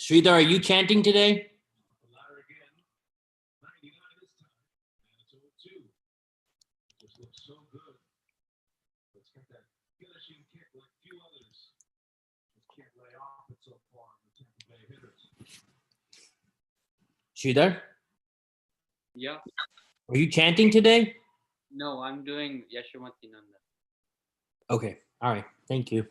Sridhar, are you chanting today? Sridhar, Yeah. are you chanting today? No, I'm doing Yashomati Nanda. Okay. All right. Thank you.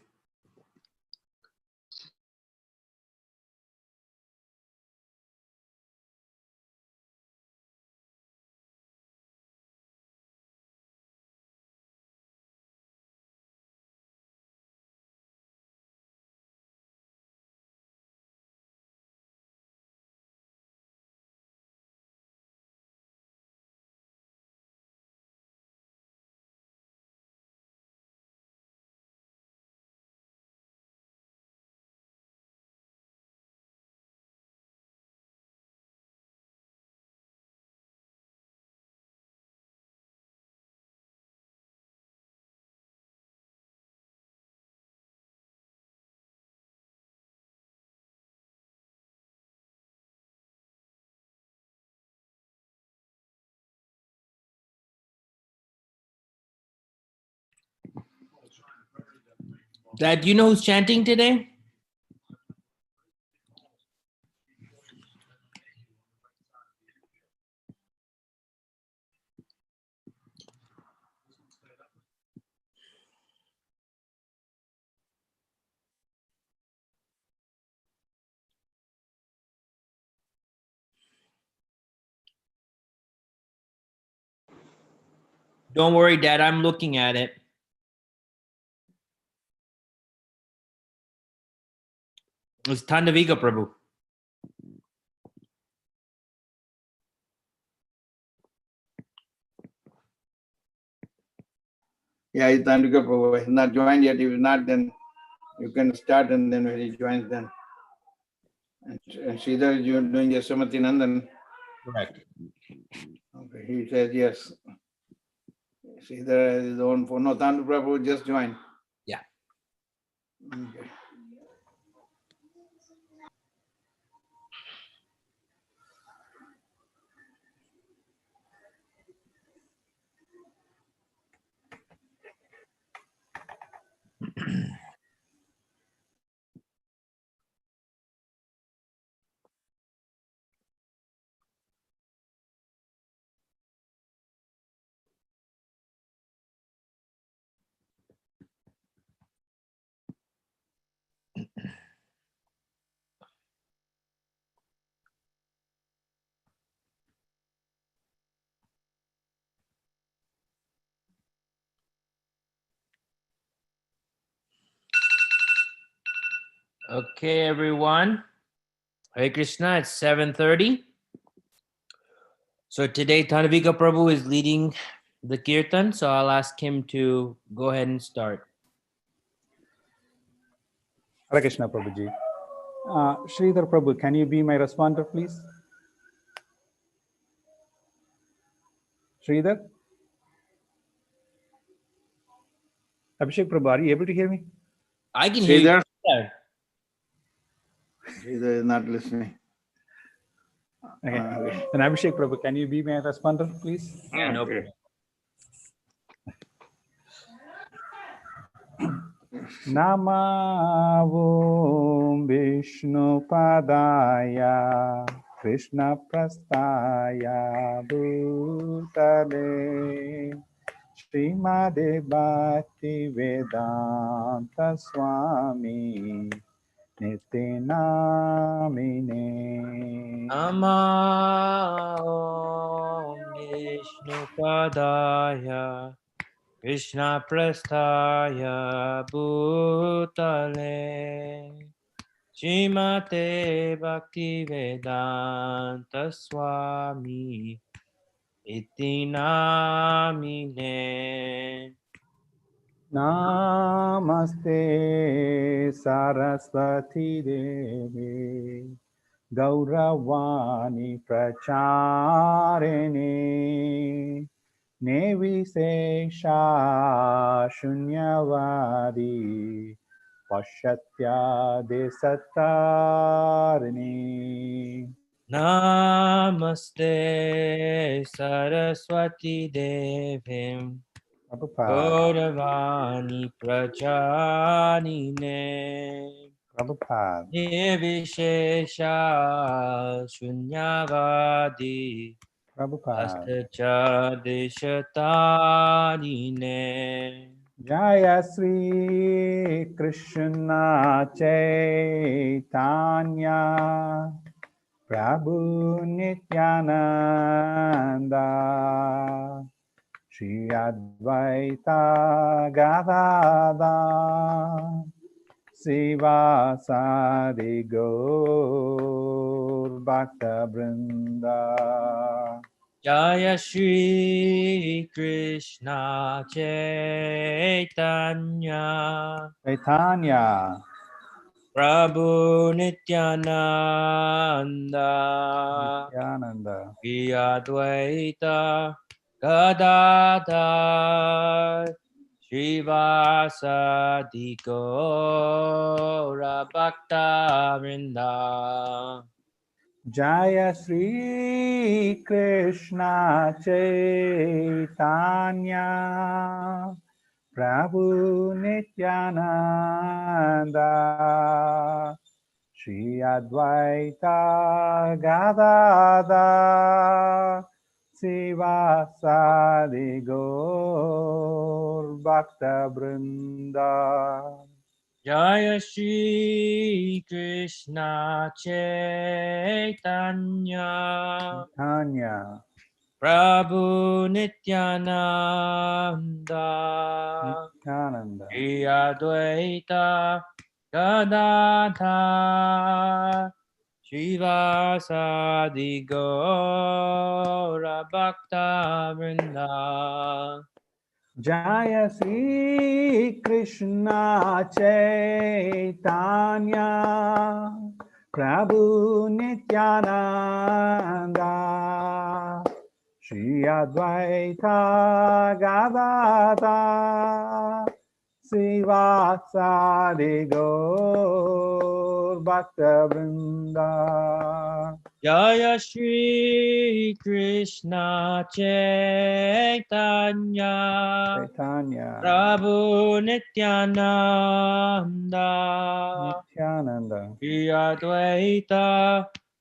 Dad, do you know who's chanting today? Don't worry, Dad. I'm looking at it. It's Tandavika Prabhu. Yeah, it's Tandavika Prabhu. He's not joined yet. If he's not, then you can start, and then when he joins, then. And Sridhar, you're doing Yasomati Nandan. Correct. Okay, he says yes. Sridhar has his own phone. No, Tandavika Prabhu just joined. Yeah. Okay. Okay, everyone. Hare Krishna. It's 7:30. So today Tandavika Prabhu is leading the kirtan. So I'll ask him to go ahead and start. Hare Krishna Prabhuji. Sridhar Prabhu, can you be my responder, please? Sridhar? Abhishek Prabhu, are you able to hear me? I can hear you. Sridhar? Yeah. Sridhar is not listening. Okay. Okay. Then Abhishek Prabhu, can you be my responder, please? Yeah, no Okay. Namo Vishnu Padaya Krishna Prastaya Bhutale Srimade Bhakti Vedanta Swami Nitinamine Namo Vishnu Padaya Krishna Prasthaya Bhutale Srimate Bhakti Vedanta Swami Iti Namine. Namaste Saraswati Devi Gauravani Pracharine Nevishesha Shunyavadi Pashatya Desatarni. Namaste Saraswati Devim Prabhupada, Gauravani Prajanine Prabhupada, Nirvishesha Shunyavadi Prabhupada. Astacha Deshatarine Jaya Sri Krishna Chaitanya Prabhu Nityananda Shri Advaita Gadada Sivasadi Gaur Bhakta Vrinda. Jaya Shri Krishna Chaitanya Chaitanya Prabhu Nityananda Nityananda Shri Advaita Gadadhar Srivasadi Gaura Bhakta Vrinda Jaya Sri Krishna Chaitanya Prabhu Nityananda Shri Advaita Gadada Sivasadi Gaur Bhakta Vrinda. Jaya Shri Krishna Chaitanya Tanya Prabhu Nityananda Nityananda Shri Advaita Gadadhar Srivasadi Gaura Bhakta Vrinda Jaya Sri Krishna Chaitanya Prabhu Nityananda Shri Advaita Gadada Sivasadi Gaur Bhakta Vrinda. Jaya Shri Krishna Chaitanya Chaitanya Prabhu Nityananda Nityananda Shri Advaita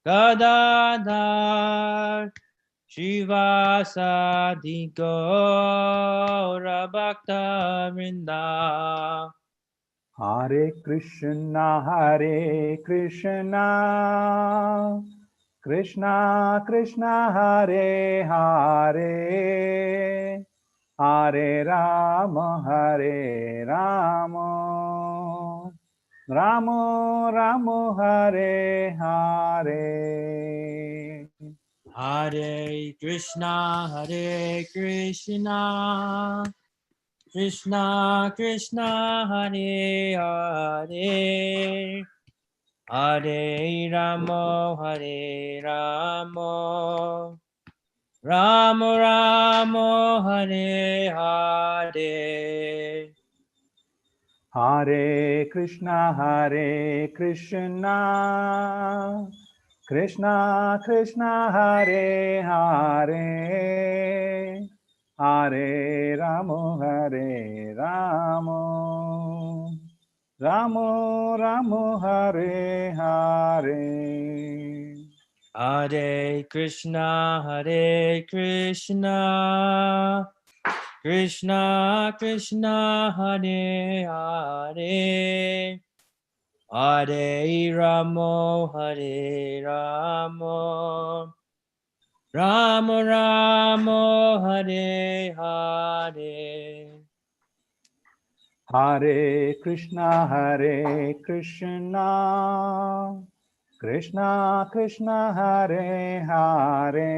Gadadhar Srivasadi Gaura Bhakta Vrinda Hare Krishna Krishna Krishna Hare Hare Hare Rama Rama Rama Hare Hare. Hare Krishna Krishna Krishna Hare Hare Hare Ramo Ramo Ramo Hare Hare Hare Krishna Krishna Krishna Hare Hare Hare Ramo Ramo Ramo Hare Hare. Hare Krishna Krishna Krishna Hare Hare Hare Ramo Ramo Ramo Hare Hare Hare Krishna Krishna Krishna Hare Hare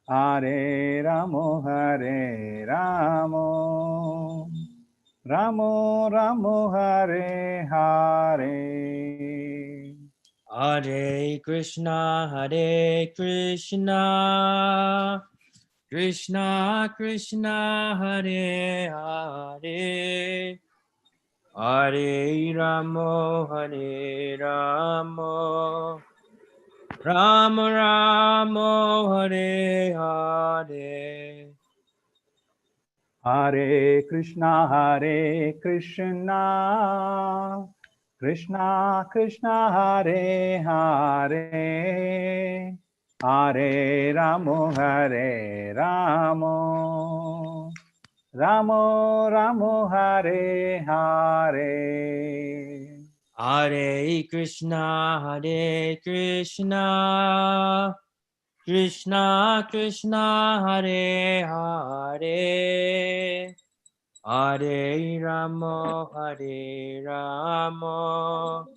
Hare Ramo Ramo Ramo Hare Hare. Hare Krishna Krishna Krishna Hare Hare Hare Ramo, Hare Ramo, Rama Ramo, Hare Hare. Hare Krishna, Krishna Krishna, Hare Hare, Hare Ramo, Hare Ramo, Ramo Ramo, Hare Hare. Hare Krishna, Krishna Krishna, Hare Hare, Hare Ramo, Hare Ramo,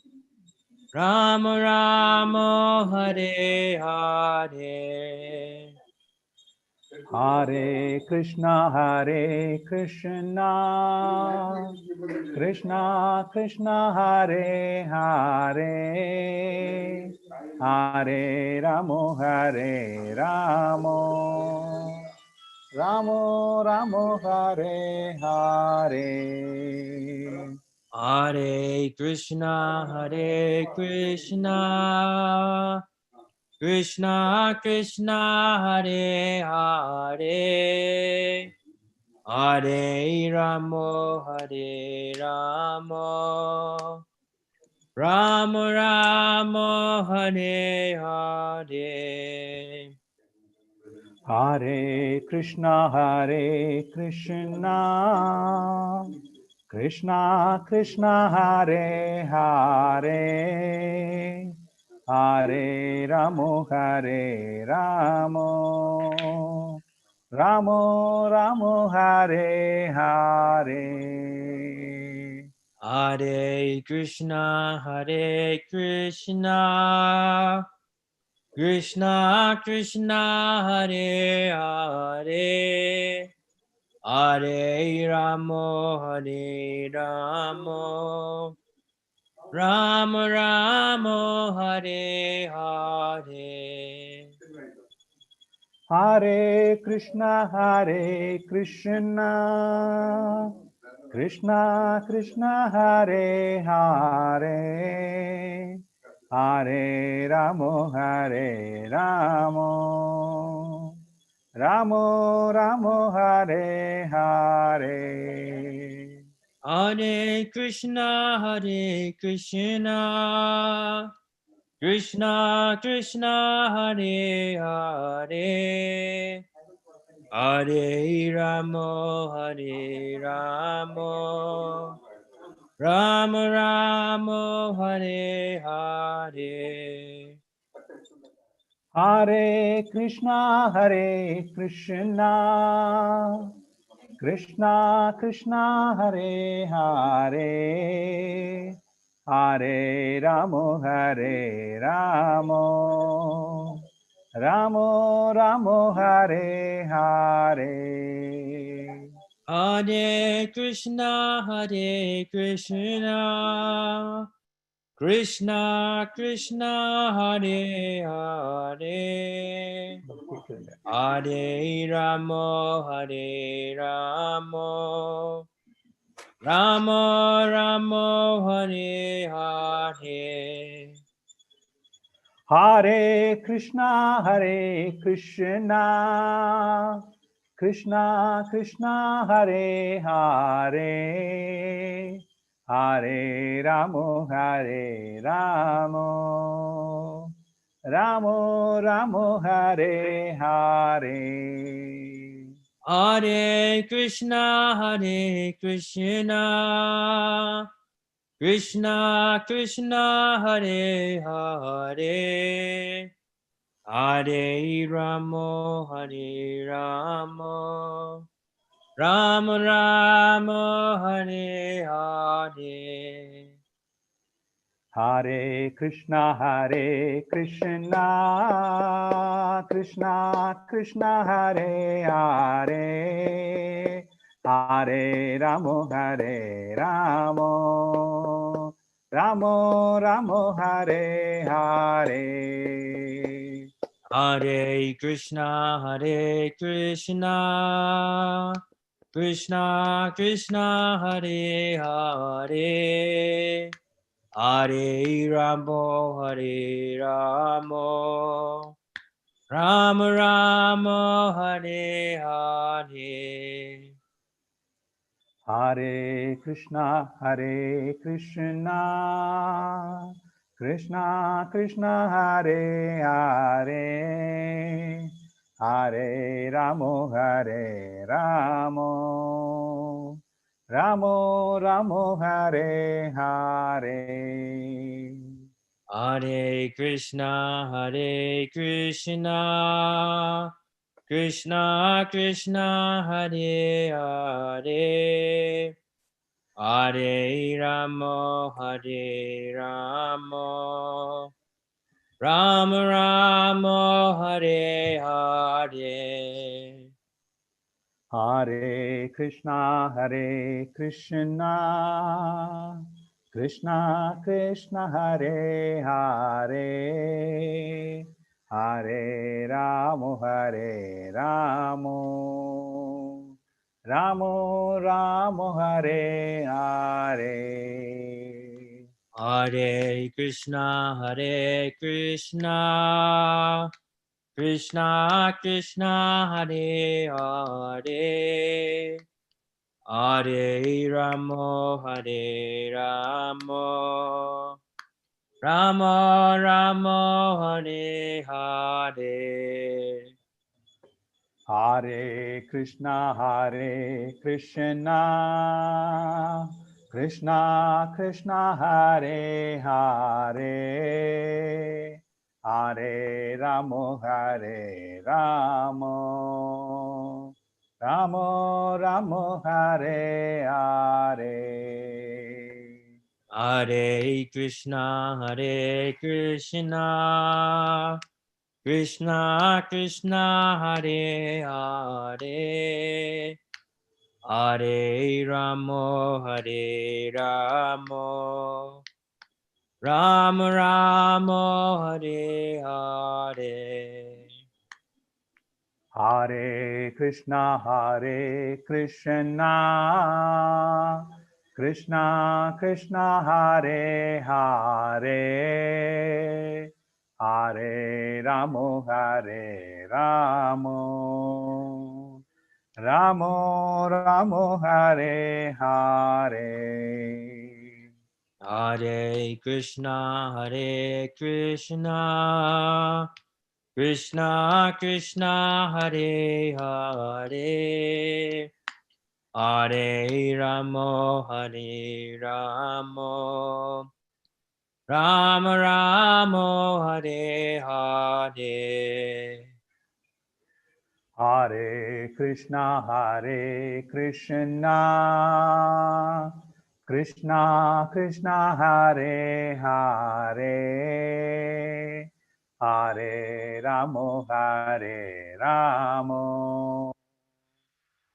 Rama Rama, Hare Hare. Hare Krishna, Krishna Krishna, Hare Hare, Hare Ramo, Hare Ramo, Ramo Ramo, Hare Hare. Hare Krishna, Krishna Krishna, Hare Hare, Hare Ramo, Hare Ramo, Rama Rama, Hare Hare. Hare Krishna, Krishna Krishna, Hare Hare, Hare Ramo, Hare Ramo, Ramo Ramo, Hare Hare. Hare Krishna, Krishna Krishna, Hare Hare, Hare Ramo, Hare Ramo, Rama Rama, Hare Hare. Hare Krishna, Krishna Krishna, Hare Hare, Hare Ramo, Hare Ramo, Ramo Ramo, Hare Hare. Hare Krishna, Krishna Krishna, Hare Hare, Hare Ramo, Hare Ramo, Rama Rama, Hare Hare. Hare Krishna, Krishna Krishna, Hare Hare, Hare Ramo, Hare Ramo, Ramo Ramo, Hare Hare. Hare Krishna, Krishna Krishna, Hare Hare, Hare Ramo, Hare Ramo, Rama Rama, Hare Hare. Hare Krishna, Krishna Krishna, Hare Hare, Hare Ramo, Hare Ramo, Ramo Ramo, Hare Hare. Hare Krishna, Krishna Krishna, Hare Hare, Hare Ramo, Hare Ramo, Rama Rama, Hare Hare. Hare Krishna, Krishna Krishna, Hare Hare, Hare Ramo, Hare Ramo, Ramo Ramo, Hare Hare. Hare Krishna, Krishna Krishna Hare Hare Hare Ramo Hare Ramo Rama Rama Hare Hare Hare Krishna, Krishna Krishna, Hare Hare, Hare Ramo, Hare Ramo, Ramo Ramo, Hare Hare. Hare Krishna Krishna Krishna Hare Hare Hare Ramo Hare Ramo Rama Rama Hare Hare Hare Krishna, Krishna Krishna, Hare Hare, Hare Ramo, Hare Ramo, Ramo Ramo, Hare Hare. Hare Krishna Krishna Krishna Hare Hare Hare Ramo Hare Ramo Rama Rama Hare Hare Hare Krishna, Krishna Krishna, Hare Hare, Hare Ramo, Hare Ramo, Ramo Ramo, Hare Hare. Hare Krishna Krishna Krishna Hare Hare Hare Ramo Hare Ramo Rama Rama Hare Hare Hare Krishna, Krishna Krishna, Hare Hare, Hare Ramo, Hare Ramo, Ramo Ramo, Hare Hare. Hare Krishna Krishna Krishna Hare Hare Hare Ramo Hare Ramo Rama Ramo Hare Hare Hare Krishna, Krishna Krishna, Hare Hare, Hare Ramo, Hare Ramo,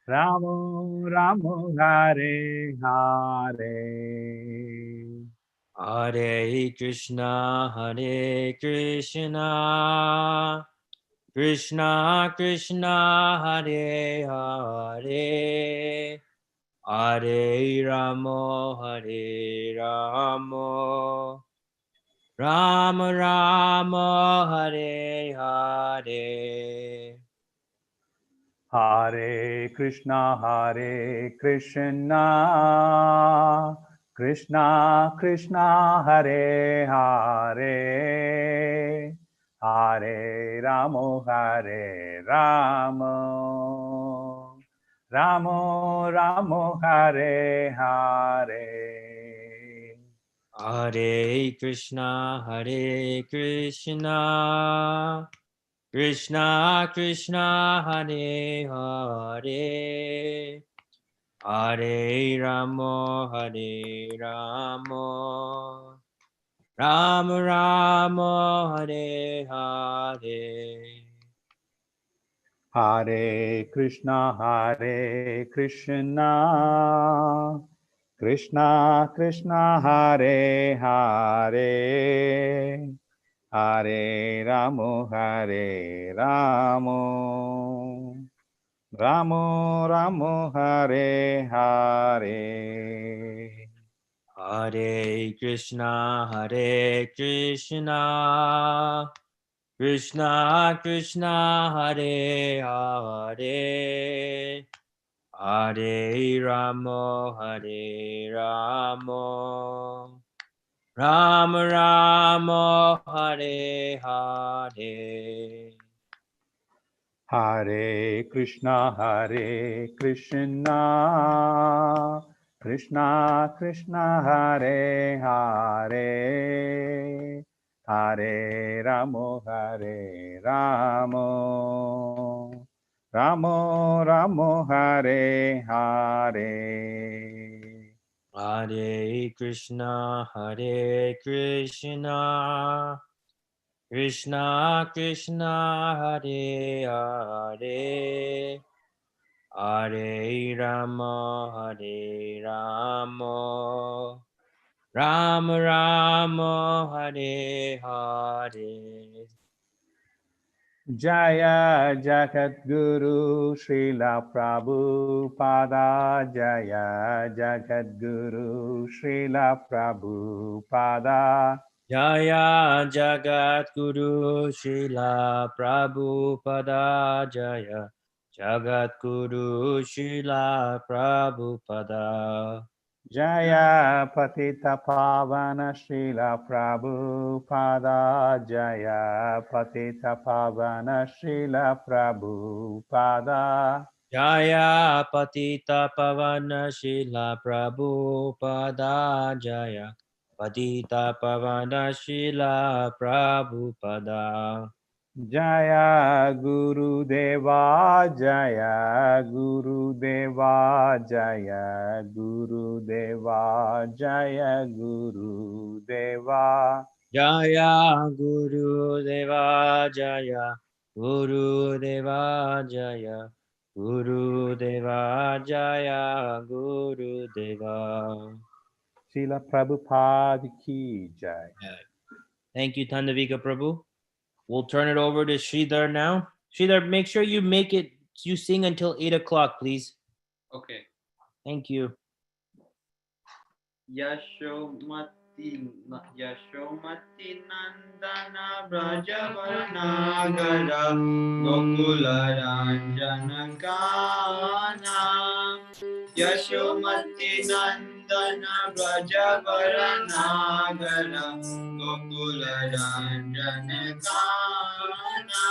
Ramo Ramo, Hare Hare. Hare Krishna Krishna Krishna Hare Hare Hare Ramo Hare Ramo Rama Rama Hare Hare Hare Krishna, Krishna Krishna, Hare Hare, Hare Ramo, Hare Ramo, Ramo Ramo, Hare Hare. Hare Krishna Krishna Krishna Hare Hare Hare Ramo Rama Rama Hare Hare Hare Krishna, Krishna Krishna, Hare Hare, Hare Ramo, Hare Ramo, Ramo Ramo Hare Hare. Hare Krishna, Krishna Krishna, Hare Hare, Hare Ramo, Hare Ramo, Rama Rama, Hare Hare. Hare Krishna, Krishna Krishna, Hare Hare, Hare Ramo, Hare Ramo, Ramo Ramo, Hare Hare. Hare Krishna, Krishna Krishna, Hare Hare, Hare Rama, Hare Rama, Rama Rama, Hare Hare. Jaya Jagat Guru Srila Prabhupada, Jaya Jagat Guru Srila Prabhupada. Jaya Jagat Guru Srila Prabhupada, Jaya Jagat Guru Srila Prabhupada. Jaya Patita Pavana Srila Prabhupada, Jaya Patita Pavana Srila Prabhupada. Jaya Patita Pavana Shila Prabhupada, Jaya Patita Pavana Shila Prabhupada. Jaya Guru Deva, Jaya Guru Deva, Jaya Guru Deva, Jaya Guru Deva. Jaya Guru Deva, Jaya Guru Deva, Jaya Guru Deva, Jaya Guru Deva. Srila Prabhupada ki jai. Thank you, Tandavika Prabhu. We'll turn it over to Sridhar now. Sridhar, make sure you sing until 8 o'clock, please. Okay. Thank you. Yashomati Nandana Brajavarnagara Gokula Ranjana Kana Yashomati Nandana Brajavarnagara Gokula Ranjana Kana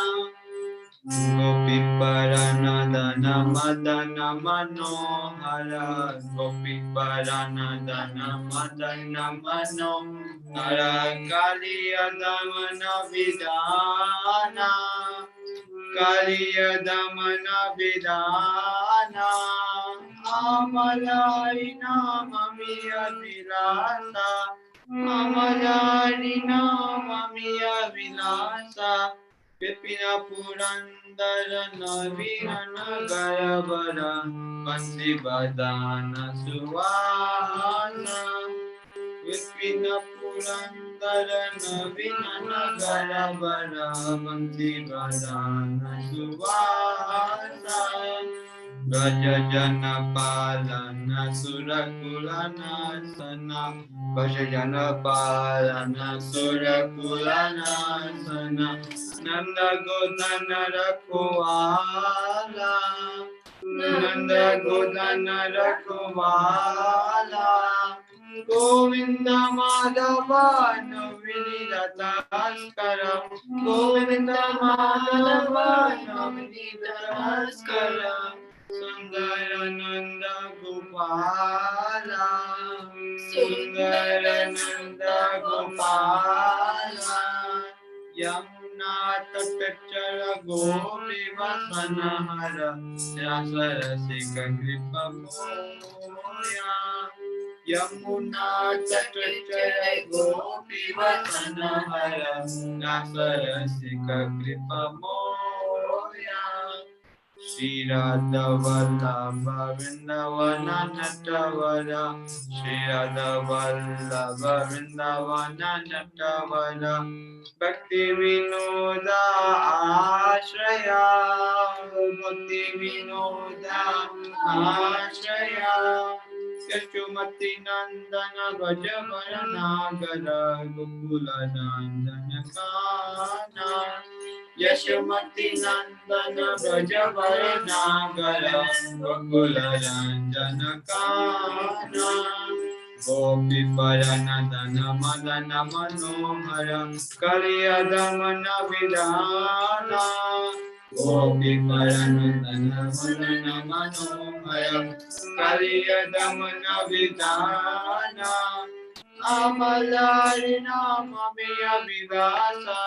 Gopi Paranadana Madana Manohara Gopi Paranadana Madana Manohara Kaliyadamana Vidana Kaliyadamana Vidana Amalari Namamiya Vilasa Amalari Namamiya Vilasa Vipina Purandara Navirana Garabara Vansi Badana Suvana Vipina Purandara Navirana Garabara Vansi Badana Suvana Rajajana Palana Surakulana Sana Rajajana Palana Surakulana Sana Nanda Godana Rakuala Nanda Godana Rakuala Govinda Madhava Novinidataskara Govinda Madhava Novinidataskara Sundarananda Gopala Sundarananda Gopala Yamuna Tatachara Gopi Vasanahara Rasarasika Kripa Moya Yamuna Tatachara Gopi Vasanahara Rasarasika Kripa Moya Shri Radha Vallabha Vrindavana Natavara Shri Radha Vallabha Vrindavana Natavara Bhakti Vinoda Ashraya Bhakti Vinoda Ashraya Yashumati Nandana Gajavara Nagara Gokula Nandana Kana Yashumati Nandana Gajavara Nagara Gokula Nandana Kana Gopi Paranadana Madana Manohara Kaliyadamana Vidana Gopi Paranadana Madana Manohara Kaliyadamana Vidana Amalarina Mamiya Vidasa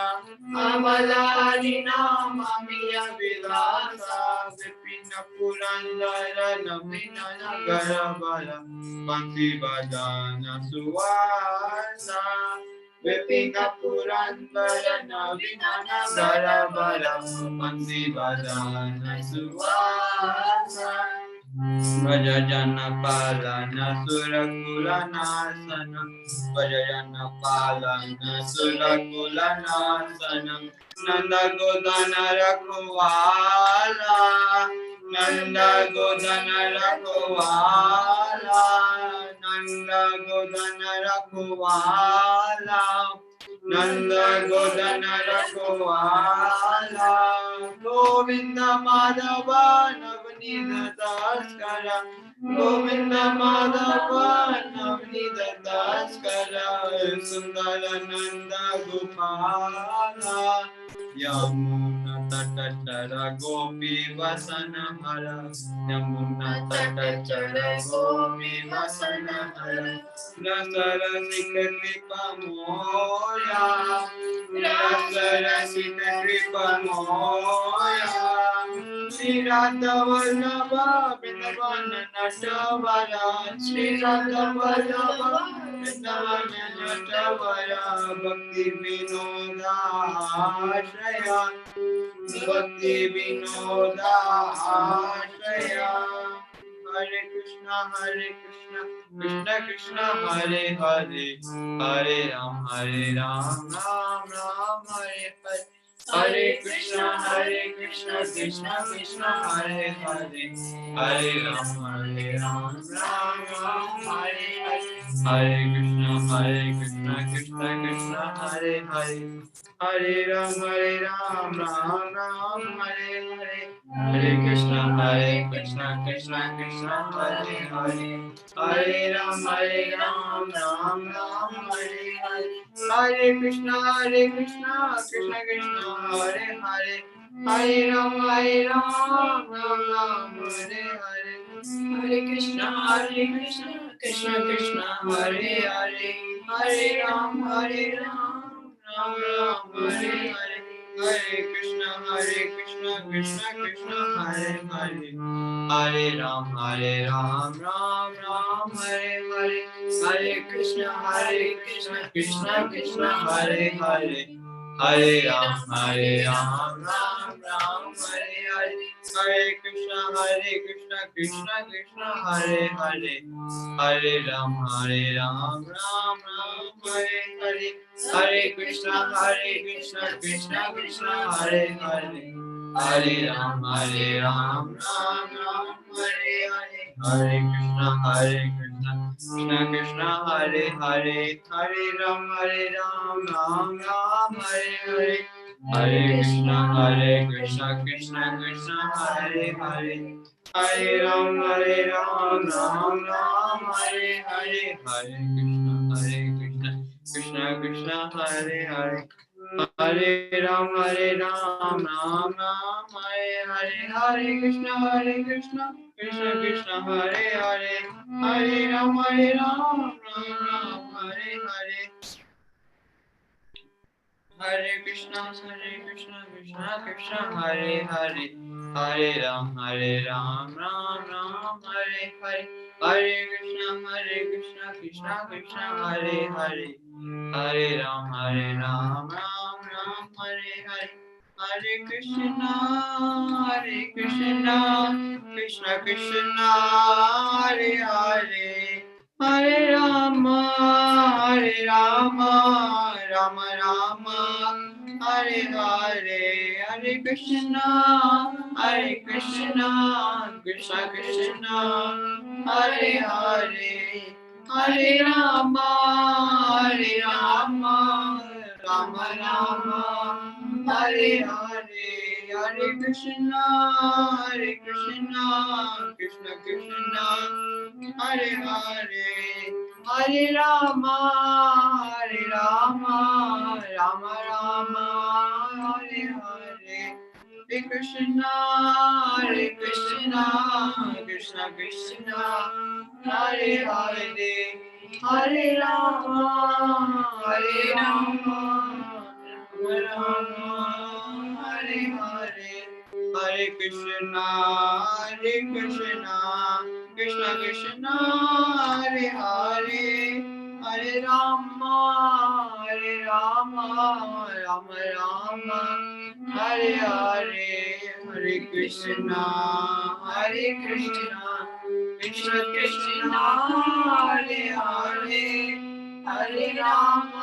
Amalarina Mamiya Vidasa Vipina Purandara Namina Nagarabara Panti Badana Suwasa Vipina Purandara Namina Nagarabara Panti Badana Suwasa Vajrayana Palana Surakula Nasana Vajrayana Palana Surakula Nasana Nanda Godana Rakuvala Nanda Godana Rakuvala Nanda Godana Rakuvala Nanda Godana Rakuvala Govinda Madhava Navnida Daskara Govinda Madhava Navnida Daskara Sundara Nanda Gopala Yamuna Tatara Gopi Vasana Hara Yamuna Tatara Gopi Vasana Hara Rasara Sika Kripa Moya Rasara Sika Kripa Moya Shri Radha Vallabha Vrindavana Natavara Shri Radha Vallabha Vrindavana Natavara Bhakti Vinoda Ashraya Bhakti Vinoda Ashraya Hare Krishna Krishna Krishna Hare Hare Hare Ram Ram Ram Hare Hare Hare Krishna Krishna Krishna Hare Hare Hare Ram Ram Ram Hare Hare Hare Krishna Krishna Krishna Hare Hare Hare Ram Ram Ram Hare Hare Hare Krishna Krishna Krishna Hare Hare Hare Ram Ram Ram Hare Hare Hare Krishna Krishna Krishna Hare Hare Hare Ram Ram Hare Hare Hare Krishna Krishna Krishna Hare Hare Hare Ram Ram Hare Hare Hare Krishna Krishna Krishna Hare Hare Hare Ram Ram Hare Hare Hare Krishna Krishna Krishna Hare Hare Hare Ram Ram Hare Hare Hare Krishna Krishna Krishna Hare Hare Hare Ram Ram Hare Hare Hare Krishna Krishna Krishna Hare Hare Hare Ram Ram Hare Hare Hare Krishna Krishna Krishna Hare Hare Hare Ram Ram Hare Hare Hare Krishna Krishna Krishna Hare Hare Hare Ram Ram Hare Hare Hare Krishna Krishna Krishna Hare Hare Hare Ram Ram Hare Hare Hare Krishna Krishna Krishna Hare Hare Hare Ram Ram Hare Hare Hare Krishna Krishna Krishna Hare Hare Hare Ram Ram Hare Hare Hare Krishna Krishna Krishna Hare Hare Hare Ram Ram Hare Hare Hare Krishna, Krishna Krishna, Hare Hare, Hare Rama, Rama Rama, Hare Hare, Hare Krishna, Krishna Krishna, Hare Hare, Hare Rama, Rama Rama, Hare Hare, Hare Krishna, Krishna Krishna, Hare Hare, Hare Rama, Rama Rama, Hare Hare, Hare Krishna, Krishna Krishna, Hare Hare, Hare Rama, Rama Rama, Hare Hare, Hare Krishna, Krishna Krishna, Hare Hare, Hare Rama, Rama Rama, Hare Hare, Hare Krishna, Krishna Krishna, Hare Hare, Hare Rama,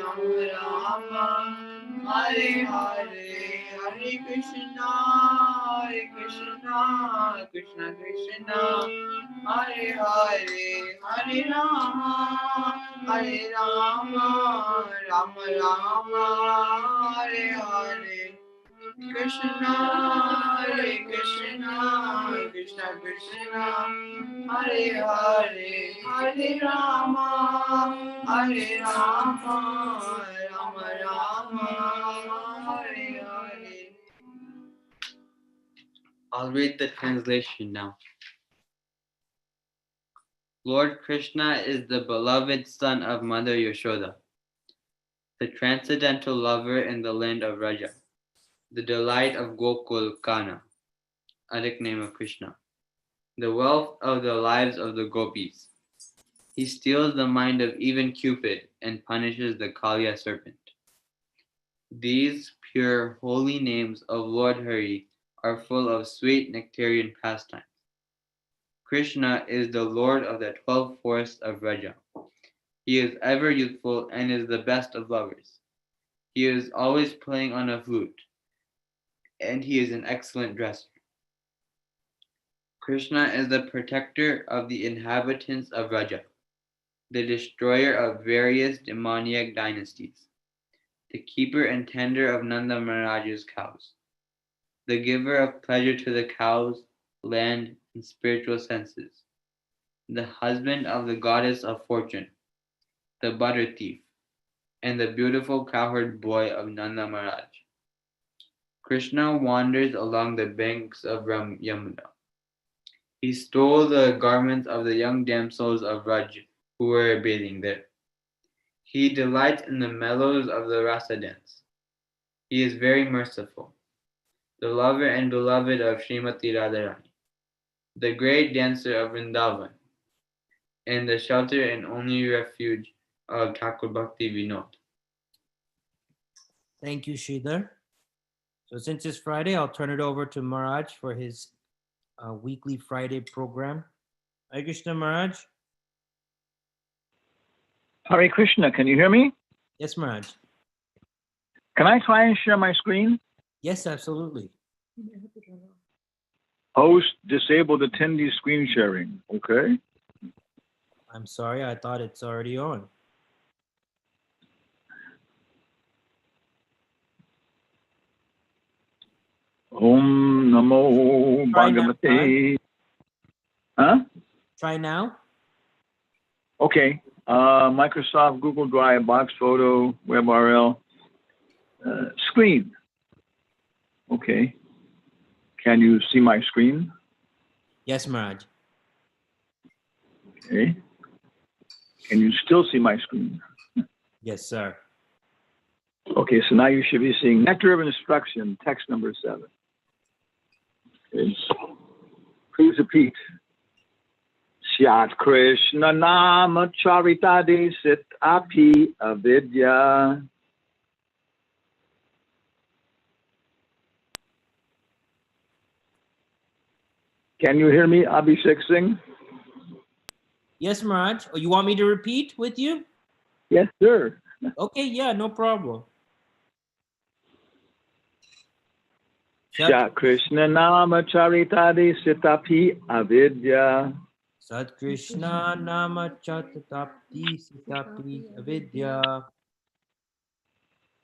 Rama Rama, Hare Hare, Hare Krishna, Krishna Krishna, Hare Hare, Hare Rama, Rama Rama, Hare Hare, Krishna, Krishna Krishna, Hare Hare, Hare Rama, Rama Rama, Hare Hare. I'll read the translation now. Lord Krishna is the beloved son of Mother Yashoda, the transcendental lover in the land of Raja, the delight of Gokul Kana, a nickname of Krishna, the wealth of the lives of the gopis. He steals the mind of even Cupid and punishes the Kaliya serpent. These pure, holy names of Lord Hari are full of sweet nectarian pastimes. Krishna is the Lord of the 12 forests of Raja. He is ever youthful and is the best of lovers. He is always playing on a flute, and he is an excellent dresser. Krishna is the protector of the inhabitants of Raja, the destroyer of various demoniac dynasties, the keeper and tender of Nanda Maharaj's cows, the giver of pleasure to the cows, land, and spiritual senses, the husband of the goddess of fortune, the butter thief, and the beautiful cowherd boy of Nanda Maharaj. Krishna wanders along the banks of Yamuna. He stole the garments of the young damsels of Raj who were bathing there. He delights in the mellows of the rasa dance. He is very merciful, the lover and beloved of Srimati Radharani, the great dancer of Vrindavan, and the shelter and only refuge of Thakur Bhakti Vinod. Thank you, Sridhar. So since it's Friday, I'll turn it over to Maharaj for his weekly Friday program. Hare Krishna, Maharaj. Hare Krishna, can you hear me? Yes, Maharaj. Can I try and share my screen? Yes, absolutely. Host disabled attendee screen sharing. Okay. I'm sorry, I thought it's already on. Om Namo Try now, Bhagavate. Huh? Try now. Okay. Microsoft, Google Drive, Box Photo, WebRL, screen. Okay. Can you see my screen? Yes, Maharaj. Okay. Can you still see my screen? Yes, sir. Okay, so now you should be seeing Nectar of Instruction, text number 7. Okay. Please repeat. Syat Krishna Nama Charitade Sit Api Avidya Can you hear me, Abhishek Singh? Yes, Maharaj. Oh, you want me to repeat with you? Yes, sir. Okay, yeah, no problem. Shat Krishna Nama Charitadi Sitapi Avidya. Sat Krishna Nama Chatatapti Sitapi Avidya.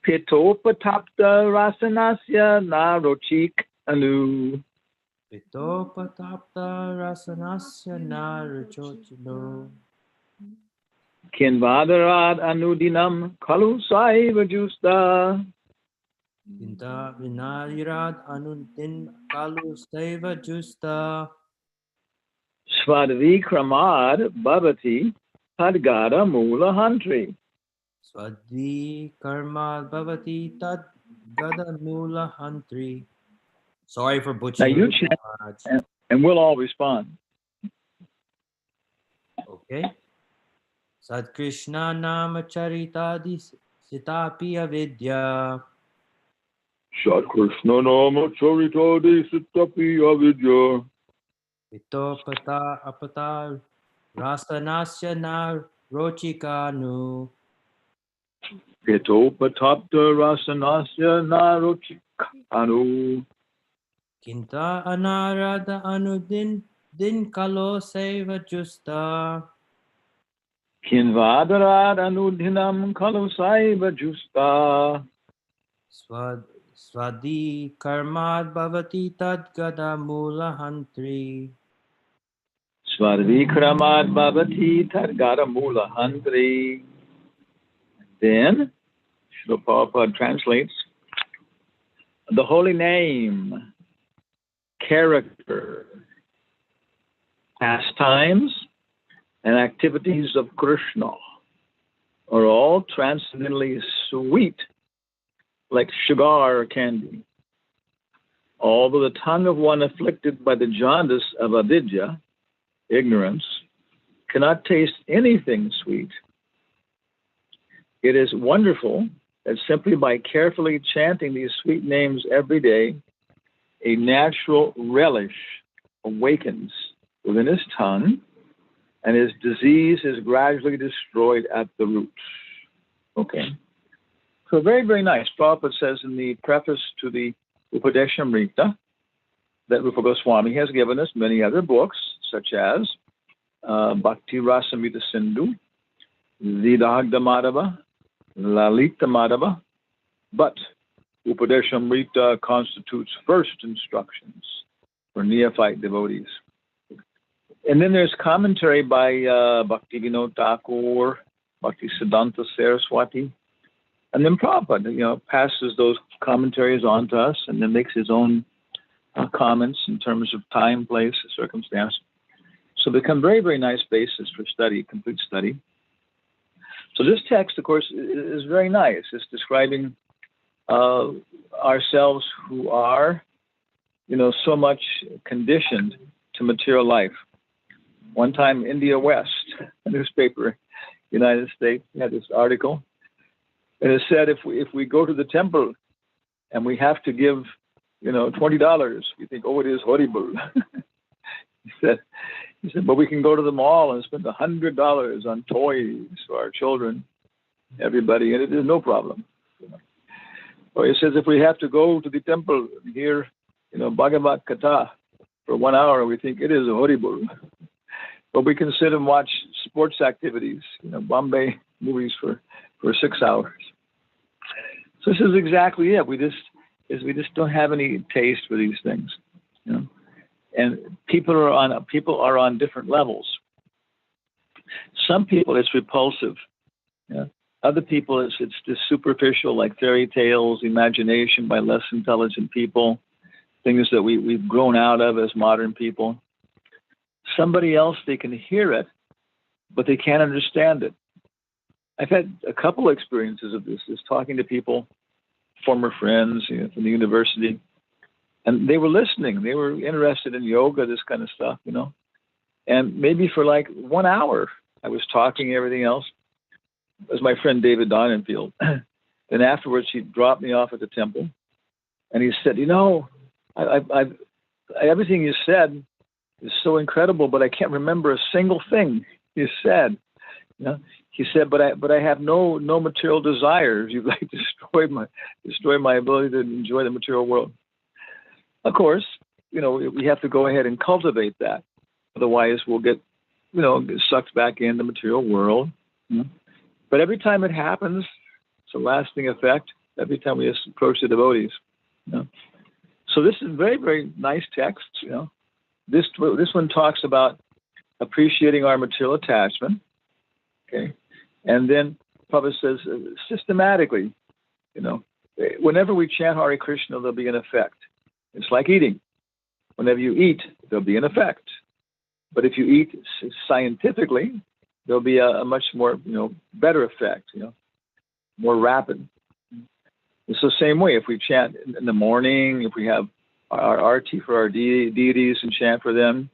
Pitopatapta Rasanasya Narochik Anu. Pitopatapta Rasanasya Narachochino. Kinvadarad Anudinam Kalu Saiva Justa. Kinta Vinalirad Anuntin Kalu Seva Justa. Svadvikramad Bhavati Padgada Mula Hantri. Swadhi Karma Bhavati Tad Gada Mula Hantri. Sorry for Now butchering you it, chant Maharaj. and we'll all respond. Okay. Sat Krishna Nama Charitadi Sitapi Avidya. Shat Krishna Nama Charitadi Sitapi Avidya. Pitopata Apata Rasanasya Na Rochikanu. Pitopatapta Rasanasya Narochik Anu. Kinta Anarada Anudin Din Kalo Seva Justa. Kinvadarad Anudhinam Kalu Saiva Justa. Swadi Karmad Bhavati Tad Gada Mula Hantri. Svadvikramad Bhavati Targara Mula Hantri. Then, Srila Prabhupada translates, the holy name, character, pastimes, and activities of Krishna are all transcendently sweet, like sugar or candy. Although the tongue of one afflicted by the jaundice of avidya, ignorance, cannot taste anything sweet, it is wonderful that simply by carefully chanting these sweet names every day, a natural relish awakens within his tongue, and his disease is gradually destroyed at the root. Okay. So very, very nice. Prabhupada says in the preface to the Upadeshamrita that Rupa Goswami has given us many other books, such as Bhakti Rasamrita Sindhu, Vidagda Madhava, Lalita Madhava, but Upadeshamrita constitutes first instructions for neophyte devotees. And then there's commentary by Bhakti Vinod Thakur, Bhakti Siddhanta Saraswati, and then Prabhupada, passes those commentaries on to us and then makes his own comments in terms of time, place, circumstance. So they become very, very nice basis for study, complete study. So this text, of course, is very nice. It's describing ourselves who are, so much conditioned to material life. One time, India West, a newspaper, United States, had this article, and it said if we go to the temple and we have to give, $20, we think, oh, it is horrible. He said, but we can go to the mall and spend $100 on toys for our children, everybody, and it is no problem. Or he says if we have to go to the temple and hear, Bhagavad Gita for 1 hour, we think it is horrible. But we can sit and watch sports activities, Bombay movies for 6 hours. So this is exactly it. We just don't have any taste for these things, And people are on different levels. Some people it's repulsive. Other people it's just superficial, like fairy tales, imagination by less intelligent people, things that we've grown out of as modern people. Somebody else, they can hear it, but they can't understand it. I've had a couple experiences of this, talking to people, former friends from the university, and they were listening. They were interested in yoga, this kind of stuff, And maybe for like 1 hour, I was talking everything else. It was my friend David Donenfield. Then afterwards, he dropped me off at the temple, and he said, I've everything you said, is so incredible, but I can't remember a single thing you said. You know, he said, but I have no material desires. You've like destroyed my ability to enjoy the material world. Of course, you know, we have to go ahead and cultivate that. Otherwise, we'll get sucked back in the material world. You know? But every time it happens, it's a lasting effect. Every time we approach the devotees. You know? So this is very, very nice text. You know, this one talks about appreciating our material attachment. Okay, and then Prabhupada says systematically, you know, whenever we chant Hare Krishna, there'll be an effect. It's like eating. Whenever you eat, there'll be an effect. But if you eat scientifically, there'll be a much more, better effect, more rapid. It's the same way. If we chant in the morning, if we have our arti for our deities and chant for them,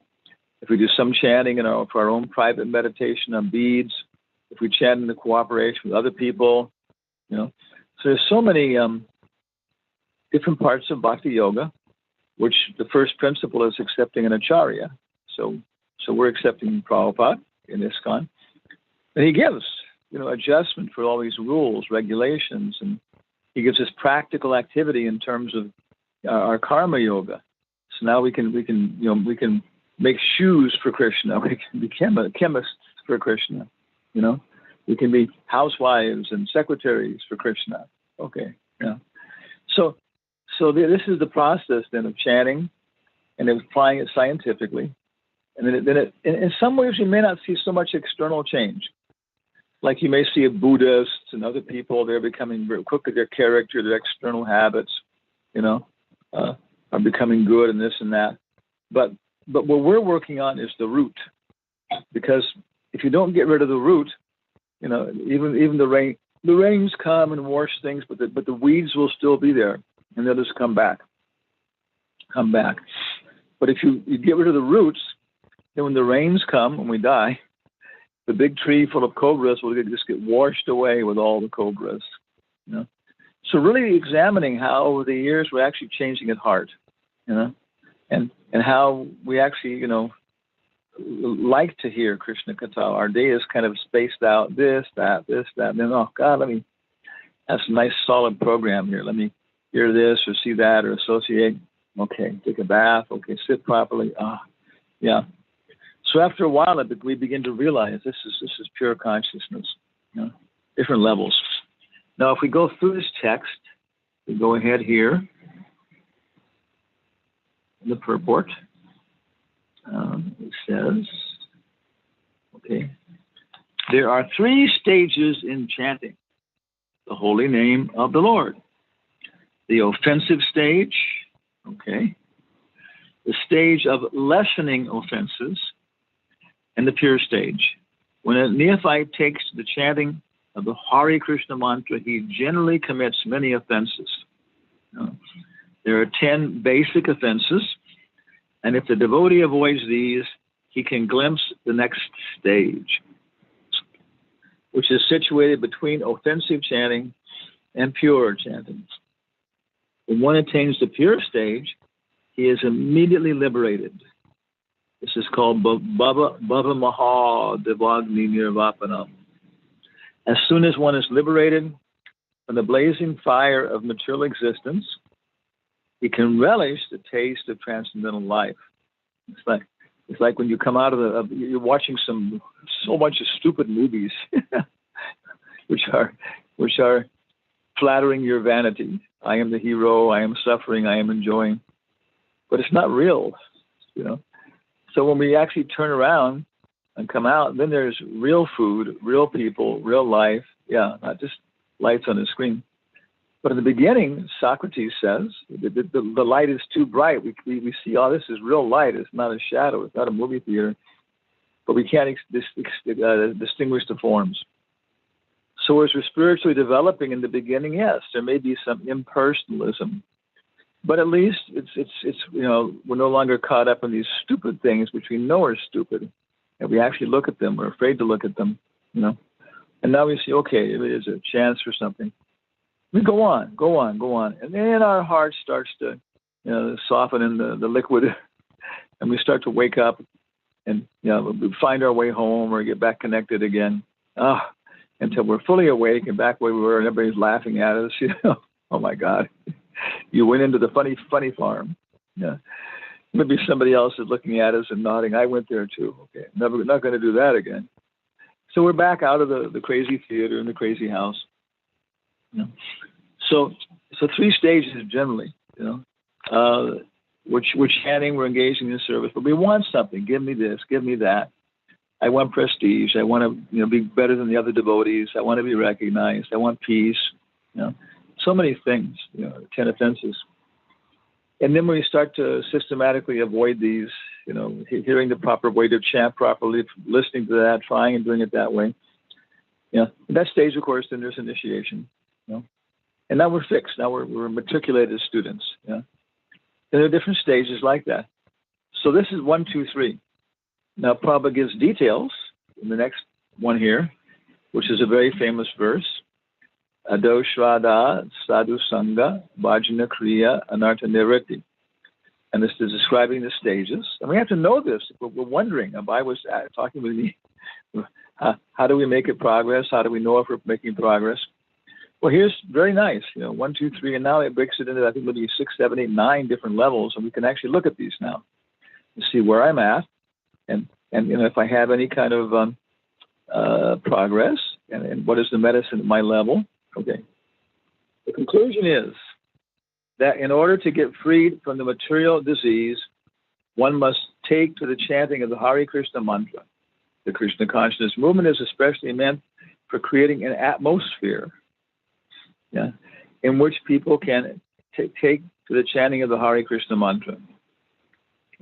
if we do some chanting for our own private meditation on beads, if we chant in the cooperation with other people, So there's so many different parts of Bhakti Yoga, which the first principle is accepting an acharya. So we're accepting Prabhupada in ISKCON. And he gives, adjustment for all these rules, regulations, and he gives us practical activity in terms of our karma yoga. So now we can make shoes for Krishna. We can be chemists for Krishna. We can be housewives and secretaries for Krishna. Okay, yeah. So this is the process then of chanting and then applying it scientifically. And then in some ways you may not see so much external change. Like you may see a Buddhist and other people, they're becoming very quick with their character, their external habits, are becoming good and this and that. But what we're working on is the root. Because if you don't get rid of the root, even the rains come and wash things, but the weeds will still be there and they'll just come back. But if you get rid of the roots, then when the rains come and we die, the big tree full of cobras will just get washed away with all the cobras. So really examining how over the years we're actually changing at heart, and how we actually, like to hear Krishna Katha. Our day is kind of spaced out, this, that, and then, oh God, let me have some nice solid program here. Let me hear this or see that or associate. Okay, take a bath. Okay, sit properly. Yeah. So after a while, we begin to realize this is pure consciousness, different levels. Now, if we go through this text, we go ahead here in the purport. It says, okay, there are 3 stages in chanting the holy name of the Lord. The offensive stage, okay, the stage of lessening offenses, and the pure stage. When a neophyte takes to the chanting of the Hare Krishna mantra, he generally commits many offenses. There are 10 basic offenses, and if the devotee avoids these, he can glimpse the next stage, which is situated between offensive chanting and pure chanting. When one attains the pure stage, he is immediately liberated. This is called Bhava Maha Devagni Nirvapanam. As soon as one is liberated from the blazing fire of material existence, he can relish the taste of transcendental life. It's like when you come out of you're watching so much of stupid movies, which are flattering your vanity. I am the hero. I am suffering. I am enjoying, but it's not real, So when we actually turn around and come out, then there's real food, real people, real life. Yeah, not just lights on the screen. But in the beginning, Socrates says, the light is too bright. We see, this is real light. It's not a shadow. It's not a movie theater. But we can't distinguish the forms. So as we're spiritually developing in the beginning, yes, there may be some impersonalism. But at least it's we're no longer caught up in these stupid things which we know are stupid, and we actually look at them. We're afraid to look at them, And now we see, okay, it is a chance for something. We go on, and then our heart starts to, soften in the liquid and we start to wake up, and we find our way home or get back connected again. Until we're fully awake and back where we were, and everybody's laughing at us. Oh my God, you went into the funny farm. Yeah, maybe somebody else is looking at us and nodding. I went there too. Okay, not going to do that again. So we're back out of the crazy theater and the crazy house. So 3 stages generally. We're chanting, we're engaging in service, but we want something. Give me this, give me that. I want prestige. I want to, be better than the other devotees. I want to be recognized. I want peace. So many things. 10 offenses. And then when we start to systematically avoid these, hearing the proper way to chant properly, listening to that, trying and doing it that way. That stage, of course, then there's initiation. And now we're fixed. Now we're matriculated students. And there are different stages like that. So this is 1, 2, 3. Now Prabhupada gives details in the next one here, which is a very famous verse. Ado Shraddha Sadhu Sangha Bhajana Kriya Anartha Nivritti. And this is describing the stages. And we have to know this. We're wondering. Abhay was talking with me. How do we make it progress? How do we know if we're making progress? Well, here's very nice. 1, 2, 3, and now it breaks it into, I think, maybe 6, 7, 8, 9 different levels, and we can actually look at these now and see where I'm at, and if I have any kind of progress, and what is the medicine at my level. Okay. The conclusion is that in order to get freed from the material disease, one must take to the chanting of the Hare Krishna mantra. The Krishna consciousness movement is especially meant for creating an atmosphere, in which people can take to the chanting of the Hare Krishna mantra.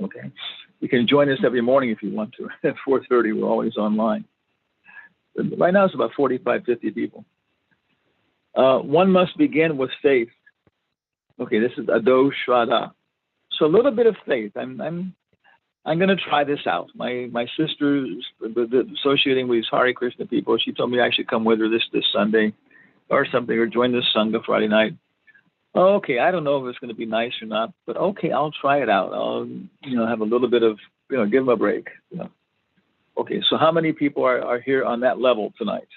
Okay, you can join us every morning if you want to. At 4:30, we're always online. Right now, it's about 45, 50 people. One must begin with faith. Okay, this is Ado Shraddha. So a little bit of faith. I'm going to try this out. My sister, associating with these Hare Krishna people, she told me I should come with her this Sunday or something, or join this Sangha Friday night. Okay, I don't know if it's going to be nice or not, but okay, I'll try it out. I'll, have a little bit of, give them a break. Okay, so how many people are here on that level tonight?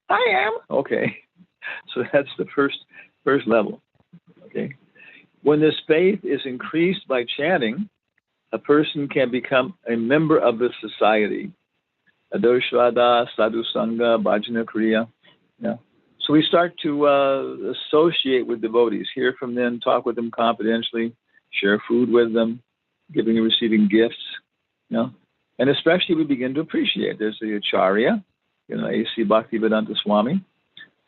I am. Okay, so that's the first level. Okay, when this faith is increased by chanting, a person can become a member of the society. Ado Shraddha, Sadhu Sangha, Bhajana Kriya. So we start to associate with devotees, hear from them, talk with them confidentially, share food with them, giving and receiving gifts, And especially we begin to appreciate. There's the Acharya, A.C. Bhaktivedanta Swami,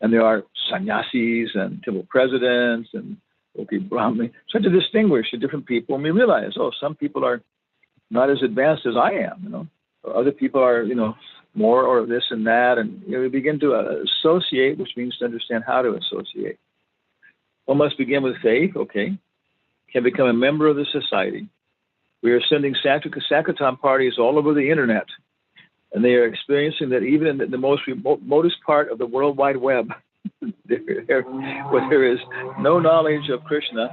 and there are sannyasis and temple presidents and Brahmani. So to distinguish the different people, and we realize, some people are not as advanced as I am, Other people are, more or this and that, and we begin to associate, which means to understand how to associate. One must begin with faith, can become a member of the society. We are sending Sankirtan parties all over the internet, and they are experiencing that even in the most remotest part of the World Wide Web, where there is no knowledge of Krishna,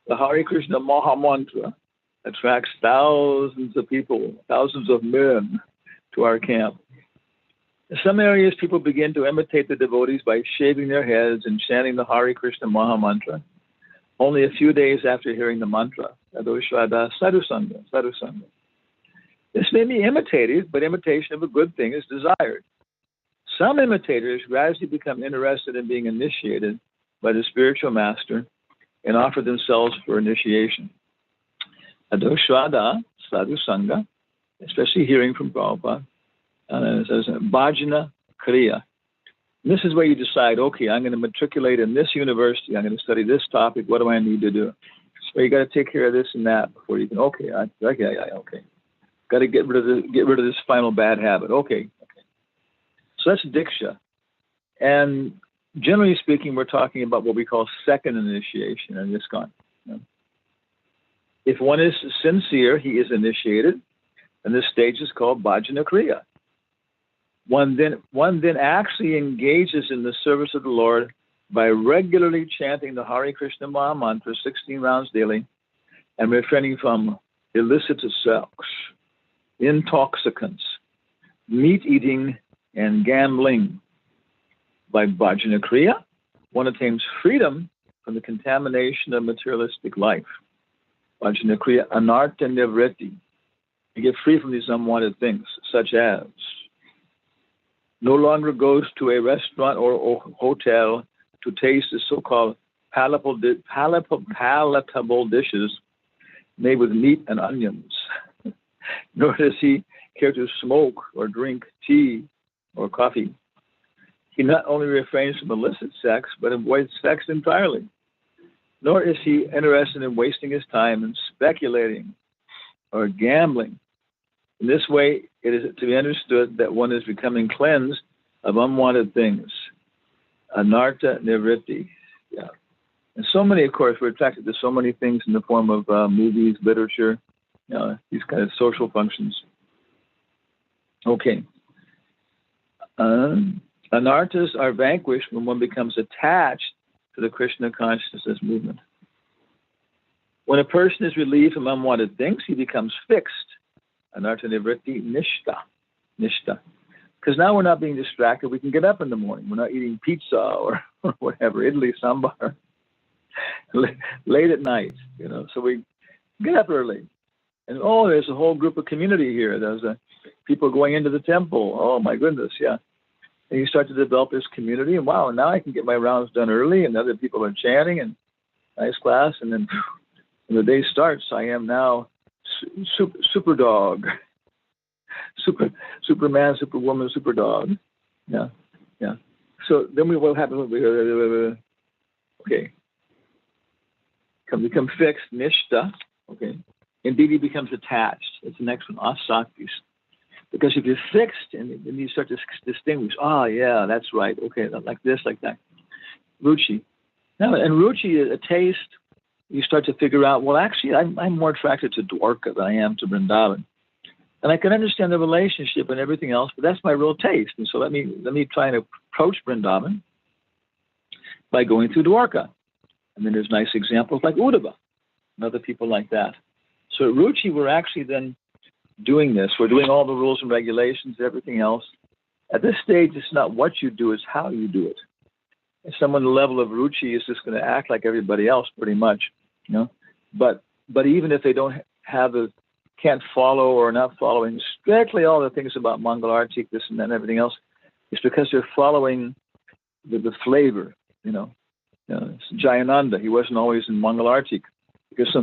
the Hare Krishna Maha Mantra attracts thousands of people, thousands of men to our camp. In some areas, people begin to imitate the devotees by shaving their heads and chanting the Hare Krishna Maha Mantra. Only a few days after hearing the mantra, Ado Shraddha Sadhu Sangha, Sadhu Sangha. This may be imitated, but imitation of a good thing is desired. Some imitators gradually become interested in being initiated by the spiritual master and offer themselves for initiation. Ado Shraddha Sadhu Sangha, especially hearing from Prabhupada, it says Bhajana Kriya. And this is where you decide, I'm going to matriculate in this university. I'm going to study this topic. What do I need to do? So you got to take care of this and that before you can. Okay. Got to get rid of this final bad habit. Okay. So that's Diksha. And generally speaking, we're talking about what we call second initiation in ISKCON. If one is sincere, he is initiated, and this stage is called Bhajana Kriya. One then actually engages in the service of the Lord by regularly chanting the Hare Krishna Maha Mantra 16 rounds daily and refraining from illicit sex, intoxicants, meat eating, and gambling. By bhajana kriya, one attains freedom from the contamination of materialistic life. Bhajana kriya anartha nivritti. You get free from these unwanted things, such as no longer goes to a restaurant or hotel to taste the so-called palatable dishes made with meat and onions. Nor does he care to smoke or drink tea or coffee. He not only refrains from illicit sex, but avoids sex entirely. Nor is he interested in wasting his time in speculating or gambling. In this way, it is to be understood that one is becoming cleansed of unwanted things. Anartha nivritti. Yeah. And so many, of course, we're attracted to so many things in the form of movies, literature, these kind of social functions. Okay. Anarthas are vanquished when one becomes attached to the Krishna consciousness movement. When a person is relieved from unwanted things, he becomes fixed. Anartha nivritti nishta. Because now we're not being distracted. We can get up in the morning. We're not eating pizza or whatever, idli, sambar, late at night, So we get up early. And, there's a whole group of community here. There's people going into the temple. Oh, my goodness, yeah. And you start to develop this community, and wow, now I can get my rounds done early, and other people are chanting, and nice class. And then when the day starts, I am now super dog, Superman, Superwoman, super dog. Yeah. So then what happens? Okay. Become fixed, nishta. Okay. Indeed, he becomes attached. It's the next one, asaktis. Because if you're fixed and you start to distinguish, yeah, that's right. Okay, like this, like that. Ruchi. Now, and ruchi is a taste. You start to figure out, well, actually, I'm more attracted to Dwarka than I am to Vrindavan. And I can understand the relationship and everything else, but that's my real taste. And so let me try and approach Vrindavan by going through Dwarka. And then there's nice examples like Uddhava and other people like that. So at Ruchi, we're actually then doing this. We're doing all the rules and regulations, everything else. At this stage, it's not what you do, it's how you do it. And someone the level of Ruchi is just going to act like everybody else pretty much, But even if they don't can't follow or not following strictly all the things about Mangalartik, this and that and everything else, it's because they're following the flavor, Jayananda, he wasn't always in Mangalartik because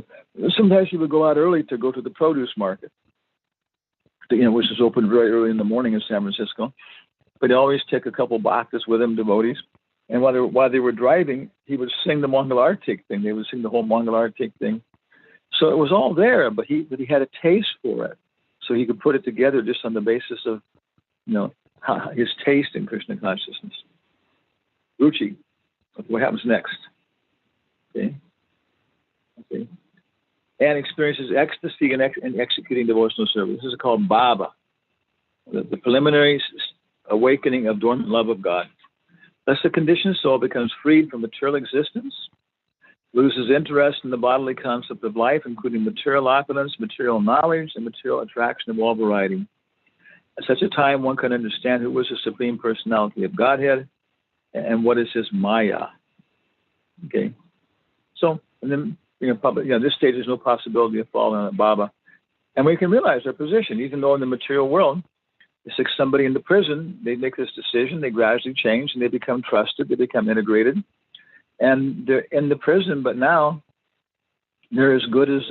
sometimes he would go out early to go to the produce market, which is open very early in the morning in San Francisco. But he always take a couple bhaktas with him, devotees. And while they were driving, he would sing the Mangalartik thing. They would sing the whole Mangalartik thing. So it was all there, but he had a taste for it. So he could put it together just on the basis of, his taste in Krishna consciousness. Ruchi, what happens next? Okay. And experiences ecstasy in executing devotional service. This is called Baba, the preliminary awakening of dormant love of God. Thus the conditioned soul becomes freed from material existence, loses interest in the bodily concept of life, including material opulence, material knowledge, and material attraction of all variety. At such a time, one can understand who was the Supreme Personality of Godhead and what is his Maya. Okay. So, and then, this stage there's no possibility of falling on Baba. And we can realize their position, even though in the material world, it's like somebody in the prison, they make this decision, they gradually change, and they become trusted, they become integrated. And they're in the prison, but now they're as good as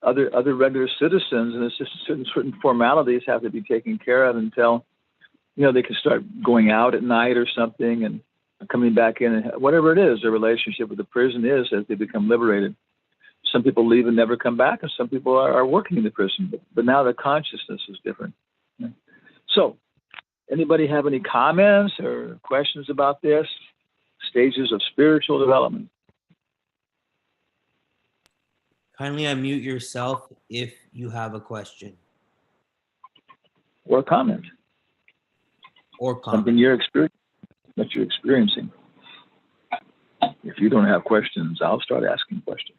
other regular citizens, and it's just certain formalities have to be taken care of until, they can start going out at night or something and coming back in, and whatever it is, their relationship with the prison is as they become liberated. Some people leave and never come back, and some people are working in the prison, but now the consciousness is different. So, anybody have any comments or questions about this? Stages of spiritual development. Kindly unmute yourself if you have a question. Or a comment. Something that you're experiencing. If you don't have questions, I'll start asking questions.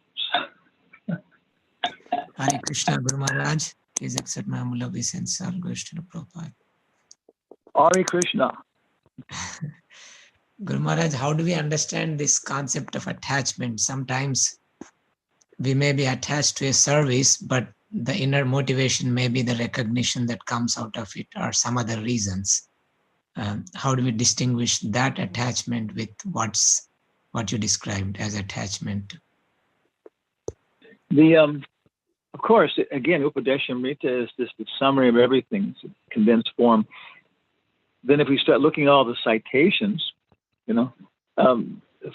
Hare Krishna, Guru Maharaj. Please accept my humble obeisance. All goes to the Prabhupada. Hare Krishna. Guru Maharaj, how do we understand this concept of attachment? Sometimes we may be attached to a service, but the inner motivation may be the recognition that comes out of it or some other reasons. How do we distinguish that attachment with what you described as attachment? Of course, again, Upadeshamrita is just the summary of everything, it's a condensed form. Then if we start looking at all the citations,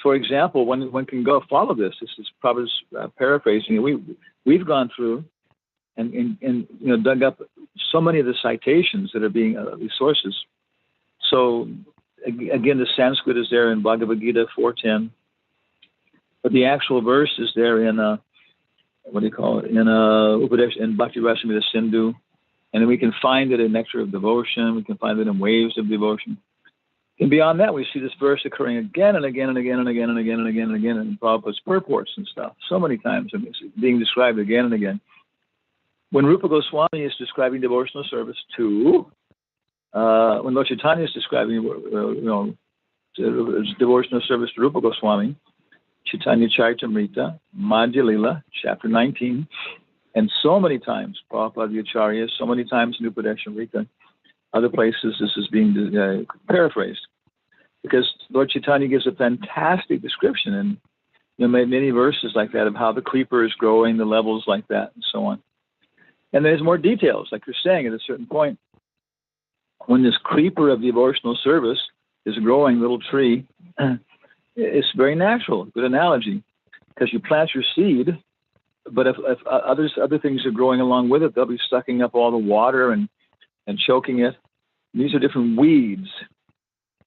for example, one can go follow this. This is probably paraphrasing. We've gone through and dug up so many of the citations that are being these sources. So again, the Sanskrit is there in Bhagavad Gita 4:10, but the actual verse is there in Upadesh in Bhakti Rasamrita Sindhu, and then we can find it in Nectar of Devotion. We can find it in Waves of Devotion. And beyond that, we see this verse occurring again and again and again and again and again and again and again in Prabhupada's purports and stuff. So many times, it's being described again and again. When Rupa Goswami is describing devotional service to, when Lord Chaitanya is describing, devotional service to Rupa Goswami, Chaitanya Charitamrita, Madhya Lila, chapter 19, and so many times, Prabhupada the Acharya, so many times in Upadeshamrita, other places this is being paraphrased. Because Lord Chaitanya gives a fantastic description and many verses like that of how the creeper is growing, the levels like that, and so on. And there's more details, like you're saying at a certain point. When this creeper of devotional service is growing, little tree, it's very natural, good analogy, because you plant your seed, but if other things are growing along with it, they'll be sucking up all the water and choking it. These are different weeds.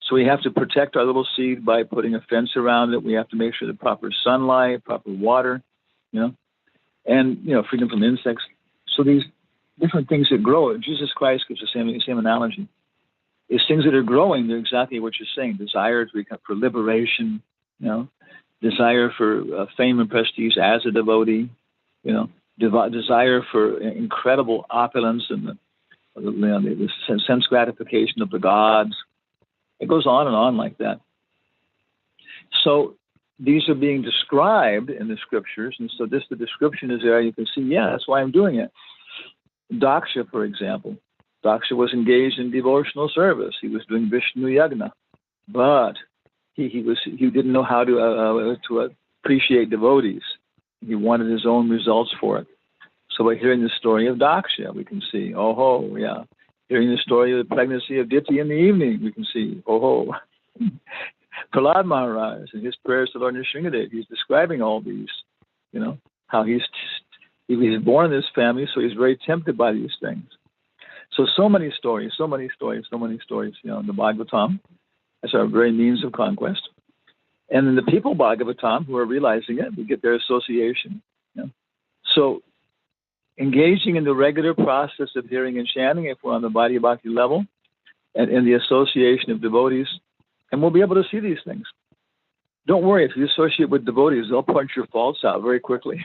So we have to protect our little seed by putting a fence around it. We have to make sure the proper sunlight, proper water, and freedom from insects. So these different things that grow, Jesus Christ gives the same analogy. It's things that are growing, they're exactly what you're saying. Desire for liberation, desire for fame and prestige as a devotee, desire for incredible opulence and the sense gratification of the gods. It goes on and on like that. So these are being described in the scriptures, and so the description is there. You can see, that's why I'm doing it. Daksha, for example. Daksha was engaged in devotional service. He was doing Vishnu Yagna, but he didn't know how to appreciate devotees. He wanted his own results for it. So by hearing the story of Daksha, we can see, Hearing the story of the pregnancy of Diti in the evening, we can see, Prahlad Maharaj and his prayers to Lord Nrsimhadev. He's describing all these, how he's born in this family, so he's very tempted by these things. So many stories, in the Bhagavatam, as our very means of conquest. And in the people Bhagavatam, who are realizing it, we get their association. So engaging in the regular process of hearing and chanting, if we're on the Bhakti Bhakti level, and in the association of devotees, and we'll be able to see these things. Don't worry, if you associate with devotees, they'll punch your faults out very quickly.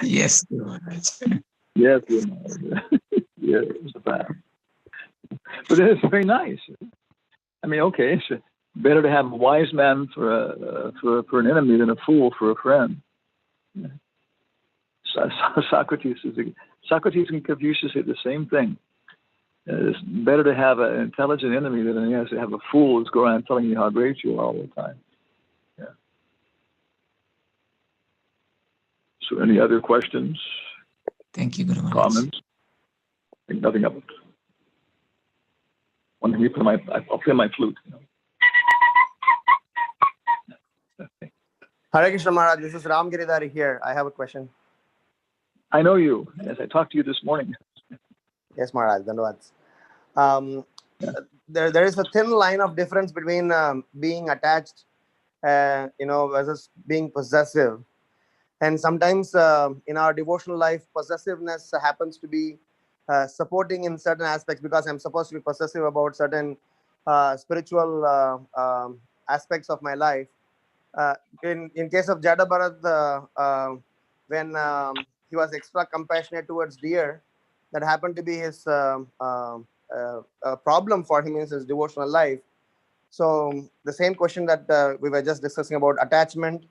Yes. Yes, it's bad. But it's very nice. I mean, it's better to have a wise man for an enemy than a fool for a friend. Socrates and Confucius say the same thing. It's better to have an intelligent enemy than to have a fool who's going around telling you how great you are all the time. Yeah. So, any other questions? Thank you, Guru Maharaj. Comments? I think nothing of it. I'll play my flute. Hare Krishna Maharaj, this is Ram Giridhari here. I have a question. I know you. Yes, I talked to you this morning. Yes, Maharaj, Dhanwad. There is a thin line of difference between being attached, versus being possessive. And sometimes in our devotional life, possessiveness happens to be supporting in certain aspects because I'm supposed to be possessive about certain spiritual aspects of my life. In case of Jada Bharat, when he was extra compassionate towards deer, that happened to be his problem for him in his devotional life. So the same question that we were just discussing about attachment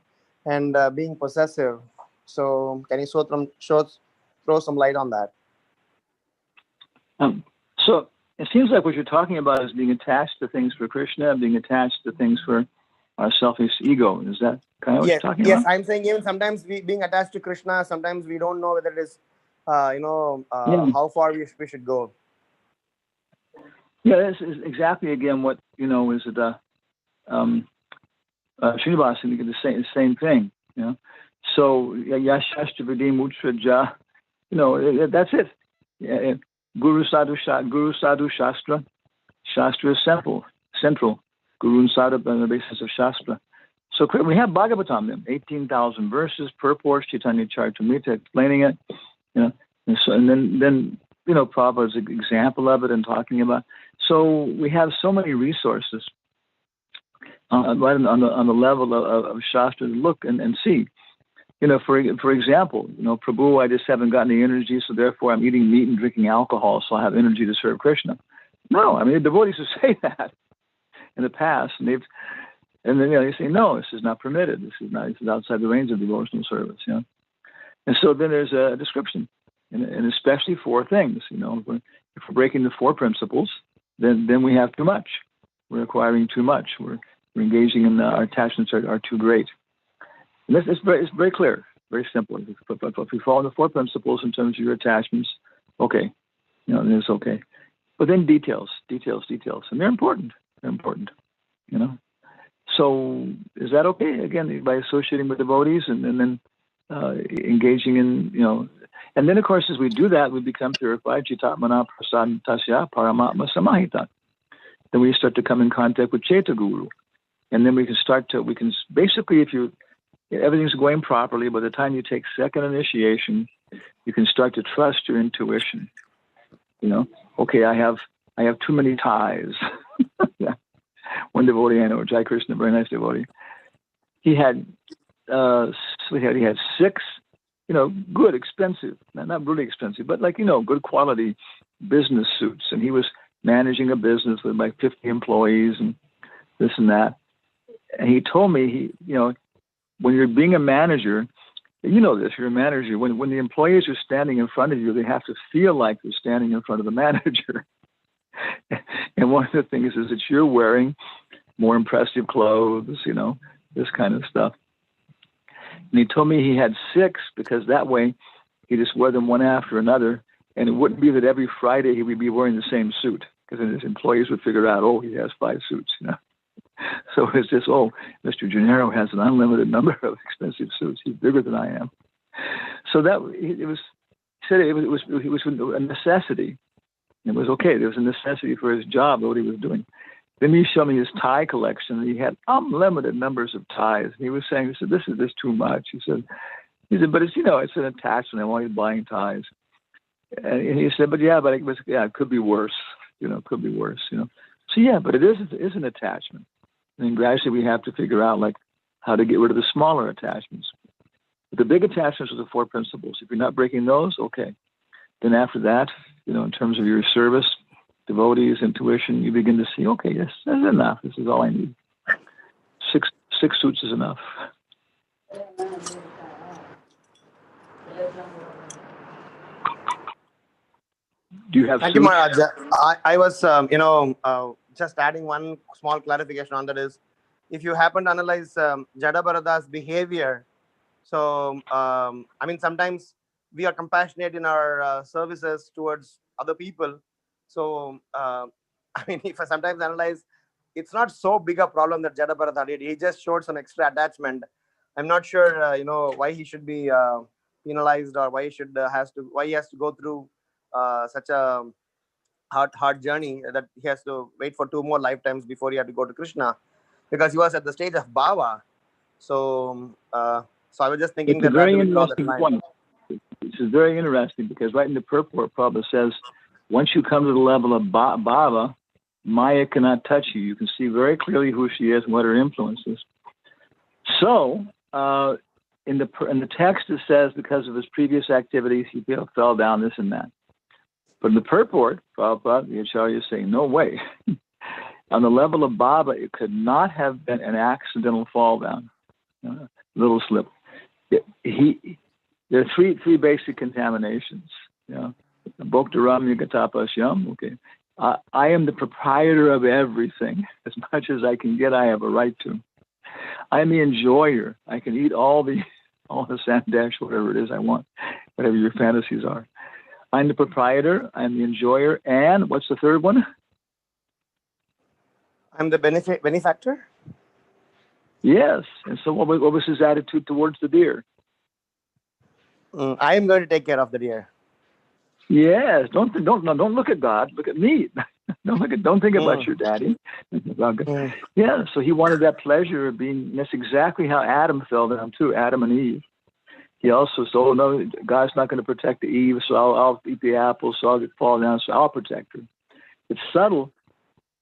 and being possessive. So can you throw some light on that? So it seems like what you're talking about is being attached to things for Krishna and being attached to things for our selfish ego. Is that kind of what you're talking yes, about? I'm saying even sometimes we being attached to Krishna, sometimes we don't know whether it is, how far we should go. Yeah, this is exactly again what is the Srinivas the same thing. So Yashashtra Vidim Utraja, that's it. Yeah, Guru Sadhu Shastra. Shastra is central. Guru and Sadhu on the basis of Shastra. So we have Bhagavatam, 18,000 verses, purport, Chaitanya Charitamrita explaining it, and then Prabhupada's example of it and talking about. So we have so many resources right on the level of Shastra to look and see. For example, Prabhu, I just haven't gotten the energy, so therefore I'm eating meat and drinking alcohol, so I'll have energy to serve Krishna. No, I mean, the devotees who say that in the past, and then they say, no, this is not permitted. This is outside the range of devotional service. And so then there's a description, and especially for things. If we're breaking the four principles, then we have too much. We're acquiring too much. We're engaging in our attachments are too great. And it's very clear, very simple. If we follow the four principles in terms of your attachments, okay, then it's okay. But then details, and they're important. So is that okay? Again, by associating with devotees and then engaging in, and then of course as we do that, we become purified. Chitatmana prasad tasya paramatma samahita. Then we start to come in contact with Chaita Guru, and then we can basically, if everything's going properly, by the time you take second initiation, you can start to trust your intuition. Okay, I have too many ties. Yeah. One devotee I know, Jai Krishna, very nice devotee. He had 6, good, expensive, not really expensive, but good quality business suits, and he was managing a business with like 50 employees and this and that. And he told me, when you're being a manager, you're a manager. When the employees are standing in front of you, they have to feel like they're standing in front of the manager. And one of the things is that you're wearing more impressive clothes, this kind of stuff. And he told me he had 6 because that way he just wear them one after another. And it wouldn't be that every Friday he would be wearing the same suit, because then his employees would figure out, he has 5 suits, So it's just, Mr. Gennaro has an unlimited number of expensive suits. He's bigger than I am. So it was a necessity. It was okay. There was a necessity for his job, what he was doing. Then he showed me his tie collection. He had unlimited numbers of ties. He was saying, this is just too much. He said, but it's, it's an attachment. I'm always buying ties. And he said, but it could be worse. It could be worse, So yeah, but it is an attachment. And then gradually we have to figure out how to get rid of the smaller attachments. But the big attachments are the 4 principles. If you're not breaking those, okay. Then after that, in terms of your service, devotees, intuition, you begin to see, okay, yes, that's enough. This is all I need. 6 suits is enough. Do you have Thank suits? you, Maharaj. I was, just adding one small clarification on that is, if you happen to analyze Jada Bharada's behavior, so, sometimes we are compassionate in our services towards other people. So, if I sometimes analyze, it's not so big a problem that Jada Bharata did. He just showed some extra attachment. I'm not sure, why he should be penalized, or why he has to go through such a hard journey that he has to wait for 2 more lifetimes before he had to go to Krishna, because he was at the stage of Bhava. So, I was just thinking it's that a very to withdraw interesting that point. This is very interesting because right in the purport, Prabhupada says, once you come to the level of Bhava, Maya cannot touch you. You can see very clearly who she is and what her influence is. So, in the text it says because of his previous activities he fell down, this and that. But in the purport, Prabhupada, the Acharya is saying, no way. On the level of Baba, it could not have been an accidental fall down, little slip. There are three basic contaminations. Bhoktaram Yugatapas Yam. Okay, I am the proprietor of everything. As much as I can get, I have a right to. I am the enjoyer. I can eat all the sandash, whatever it is I want, whatever your fantasies are. I'm the proprietor. I'm the enjoyer, and what's the third one? I'm the benefactor. Yes. And so, what was his attitude towards the deer? I am going to take care of the deer. Yes. Don't look at God. Look at me. Don't think about your daddy. Yeah. So he wanted that pleasure of being. That's exactly how Adam fell down too. Adam and Eve. He also said, "Oh no, God's not going to protect Eve, so I'll eat the apple, so I'll fall down, so I'll protect her." It's subtle,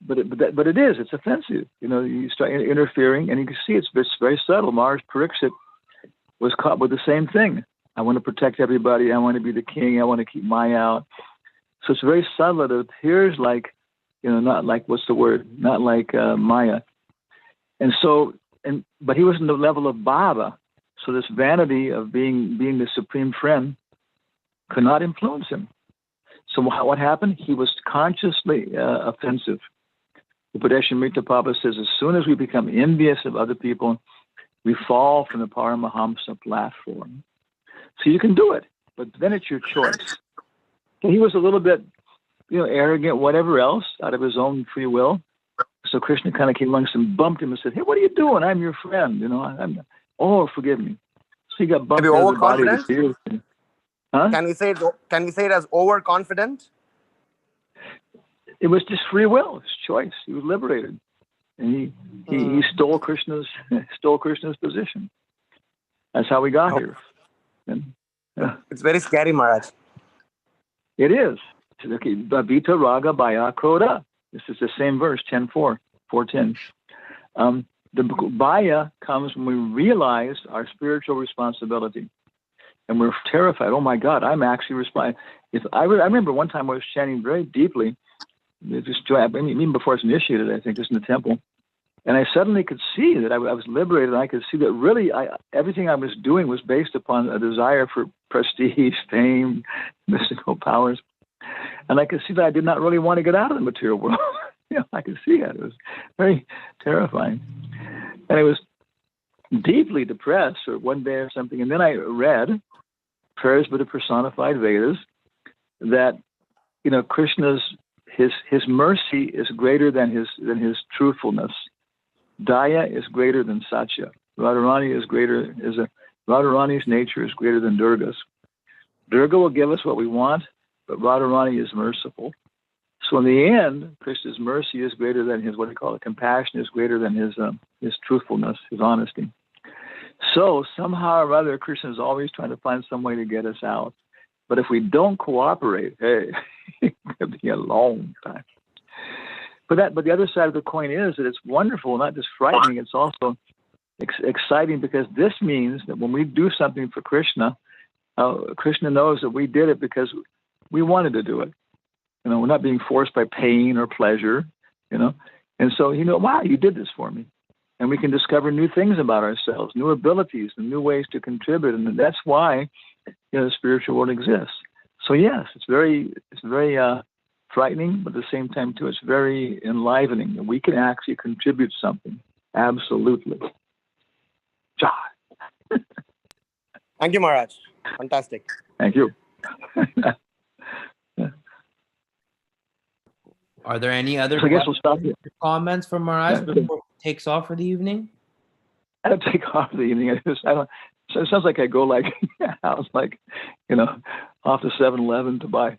but it is. It's offensive. You start interfering, and you can see it's very subtle. Maharaj Pariksit was caught with the same thing. I want to protect everybody. I want to be the king. I want to keep Maya out. So it's very subtle. It appears like, not like, what's the word? Not like Maya. And so, but he was in the level of Baba. So this vanity of being the supreme friend could not influence him. So what happened? He was consciously offensive. Upadeshamrita Prabhupada says, as soon as we become envious of other people, we fall from the Paramahamsa platform. So you can do it, but then it's your choice. So he was a little bit, arrogant, whatever else, out of his own free will. So Krishna kind of came along and bumped him and said, "Hey, what are you doing? I'm your friend. Oh, forgive me." So he got bumped Maybe out of the body of overconfident? the deer. Huh? Can we say it as overconfident? It was just free will, his choice. He was liberated, and he stole Krishna's position. That's how we got here. And, it's very scary, Maharaj. It is. Okay, Bhavita Raga Bhaya Krodha. This is the same verse, 10:4, 4:10. The Bhaya comes when we realize our spiritual responsibility. And we're terrified. Oh my God, I'm actually responsible. I remember one time I was chanting very deeply, even before I was initiated, I think, just in the temple. And I suddenly could see that I was liberated. And I could see that really everything I was doing was based upon a desire for prestige, fame, mystical powers. And I could see that I did not really want to get out of the material world. I could see it. It was very terrifying. And I was deeply depressed one day or something. And then I read Prayers by the Personified Vedas that, Krishna's his mercy is greater than his truthfulness. Daya is greater than Satya. Radharani's nature is greater than Durga's. Durga will give us what we want, but Radharani is merciful. So in the end, Krishna's mercy is greater than his, compassion is greater than his truthfulness, his honesty. So somehow or other, Krishna is always trying to find some way to get us out. But if we don't cooperate, hey, it could be a long time. But the other side of the coin is that it's wonderful, not just frightening. It's also exciting, because this means that when we do something for Krishna, Krishna knows that we did it because we wanted to do it. We're not being forced by pain or pleasure. And so wow, you did this for me, and we can discover new things about ourselves, new abilities, and new ways to contribute, and that's why the spiritual world exists. So yes, it's very frightening, but at the same time too, it's very enlivening that we can actually contribute something. Absolutely. Thank you, Maharaj. Fantastic. Thank you. Are there any other I guess we'll stop here. comments from Maharaj before it takes off for the evening? I don't take off for the evening. So it sounds like I go I was off to 7-Eleven to buy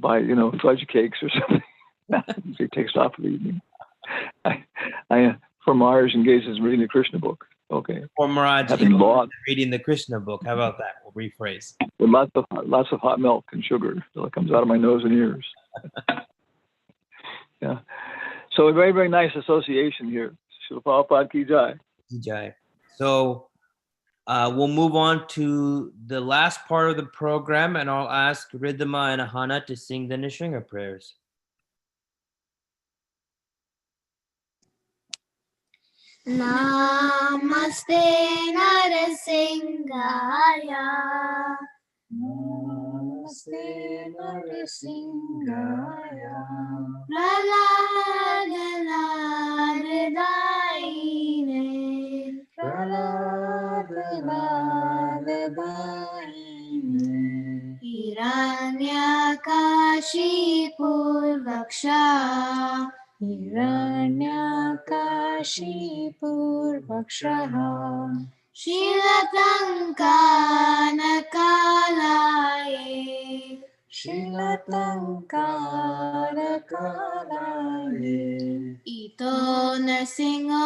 fudge cakes or something. He takes off for the evening. For Mars engages in reading the Krishna book. Okay. Or Maharaj reading the Krishna book. How about that? We'll rephrase. With lots of hot milk and sugar till it comes out of my nose and ears. Yeah. So a very, very nice association here. Srila Prabhupada Ki Jai. Ki Jai. So We'll move on to the last part of the program, and I'll ask Ridhima and Ahana to sing the Nisringa prayers. Namaste Narasingaya. Namaste Narasimhaya. Praladaladaine. Praladaladaine. Hiranyakashipurvaksha. Hiranyakashipurvakshaha. Shilatankanakalaye. Shilatankarakalaye. Ito Narsingo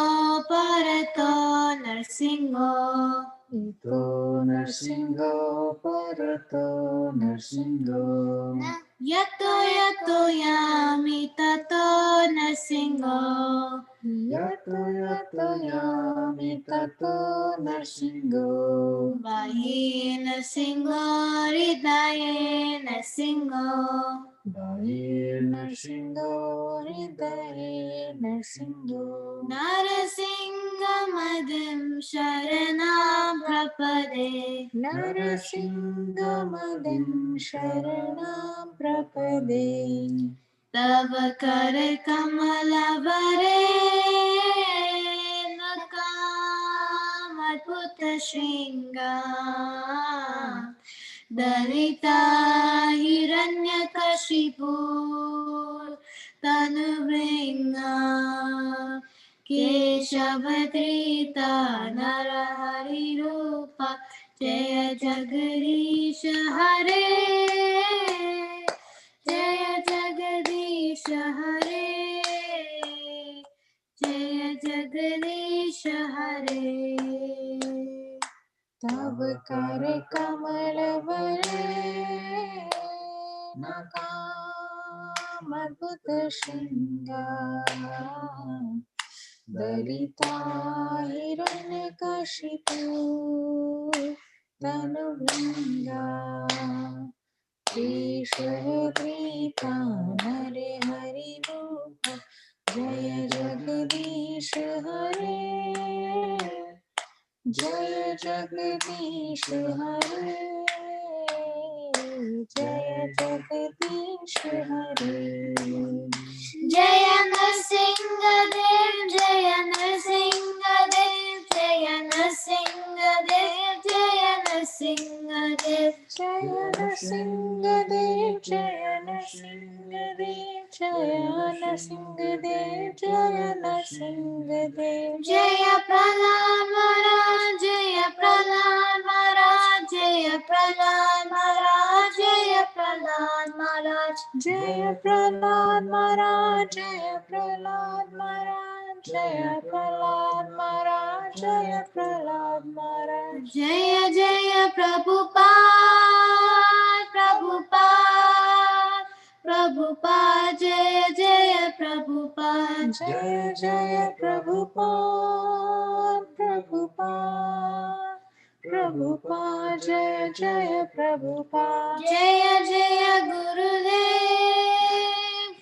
Parato Narsingo. Ito Narsingo Parato Narsingo. Yato yato yami tato Narsingo. Yato yato yami tato Narsingo. Bahi Narsingo Ridaye Narsingo. Bahir Narsingo Hridaye Narsingo. Narasingamadim Sharanam Prapade. Narasingamadim Sharanam Prapade. Tava Kare Kamalavare Nakamadbhuta Shringa. Dalita Hiranyakashipu Tanuvringa. Keshavadrita Narahari Rupa Jaya Jagadish Hare. Jaya Jagadish Hare. Jaya Jagadish Hare. Tav kar kamal vare nakamadbhut shringa. Dalita hiranyakashipu tanuvringa. Keshavadrita Nare Hari Rupa Jaya Jagadish Hare. Jaya Jagadish Hare. Jaya Jagadish Hare. Jaya Narsingadev, Jaya Narsingadev, Jaya Narsingadev, Jaya Narsingadev. Jaya Narasimhadev, Jaya Narasimhadev, Jaya Narasimhadev, Jaya Narasimhadev. Jaya Prahlad Maharaj, Jaya Prahlad Maharaj, Jaya Prahlad Maharaj, Jaya Prahlad Maharaj. Jaya Prahlad Maharaj, Jaya Prahlad Maharaj, Jaya Prahlad Maharaj, Jaya Prahlad Maharaj. Jaya Jaya Prabhupada, Prabhupada, Prabhupada, Jaya Jaya Prabhupada. Jaya Jaya Prabhupada, Prabhupada, Prabhupada, Jaya Jaya Prabhupada. Jaya Jaya Gurudev,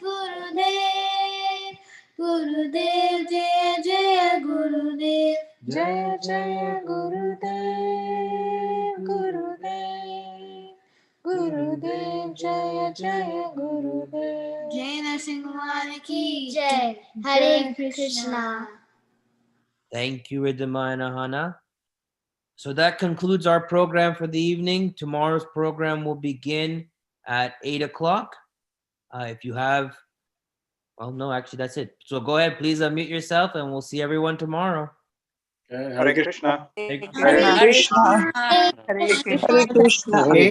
Gurudev, Gurudev, Jaya Jaya Gurudev. Jaya Jaya Gurudev, Gurudev, Gurudev, Jaya Jaya Gurudev. Jai Narasimha ki Jai. Hare Krishna. Thank you, Ridhima and Ahana. So that concludes our program for the evening. Tomorrow's program will begin at 8 o'clock. If you have, well, no, actually, that's it. So go ahead, please unmute yourself, and we'll see everyone tomorrow. Hare Krishna. Hare Krishna. Hare Hare Krishna. Hare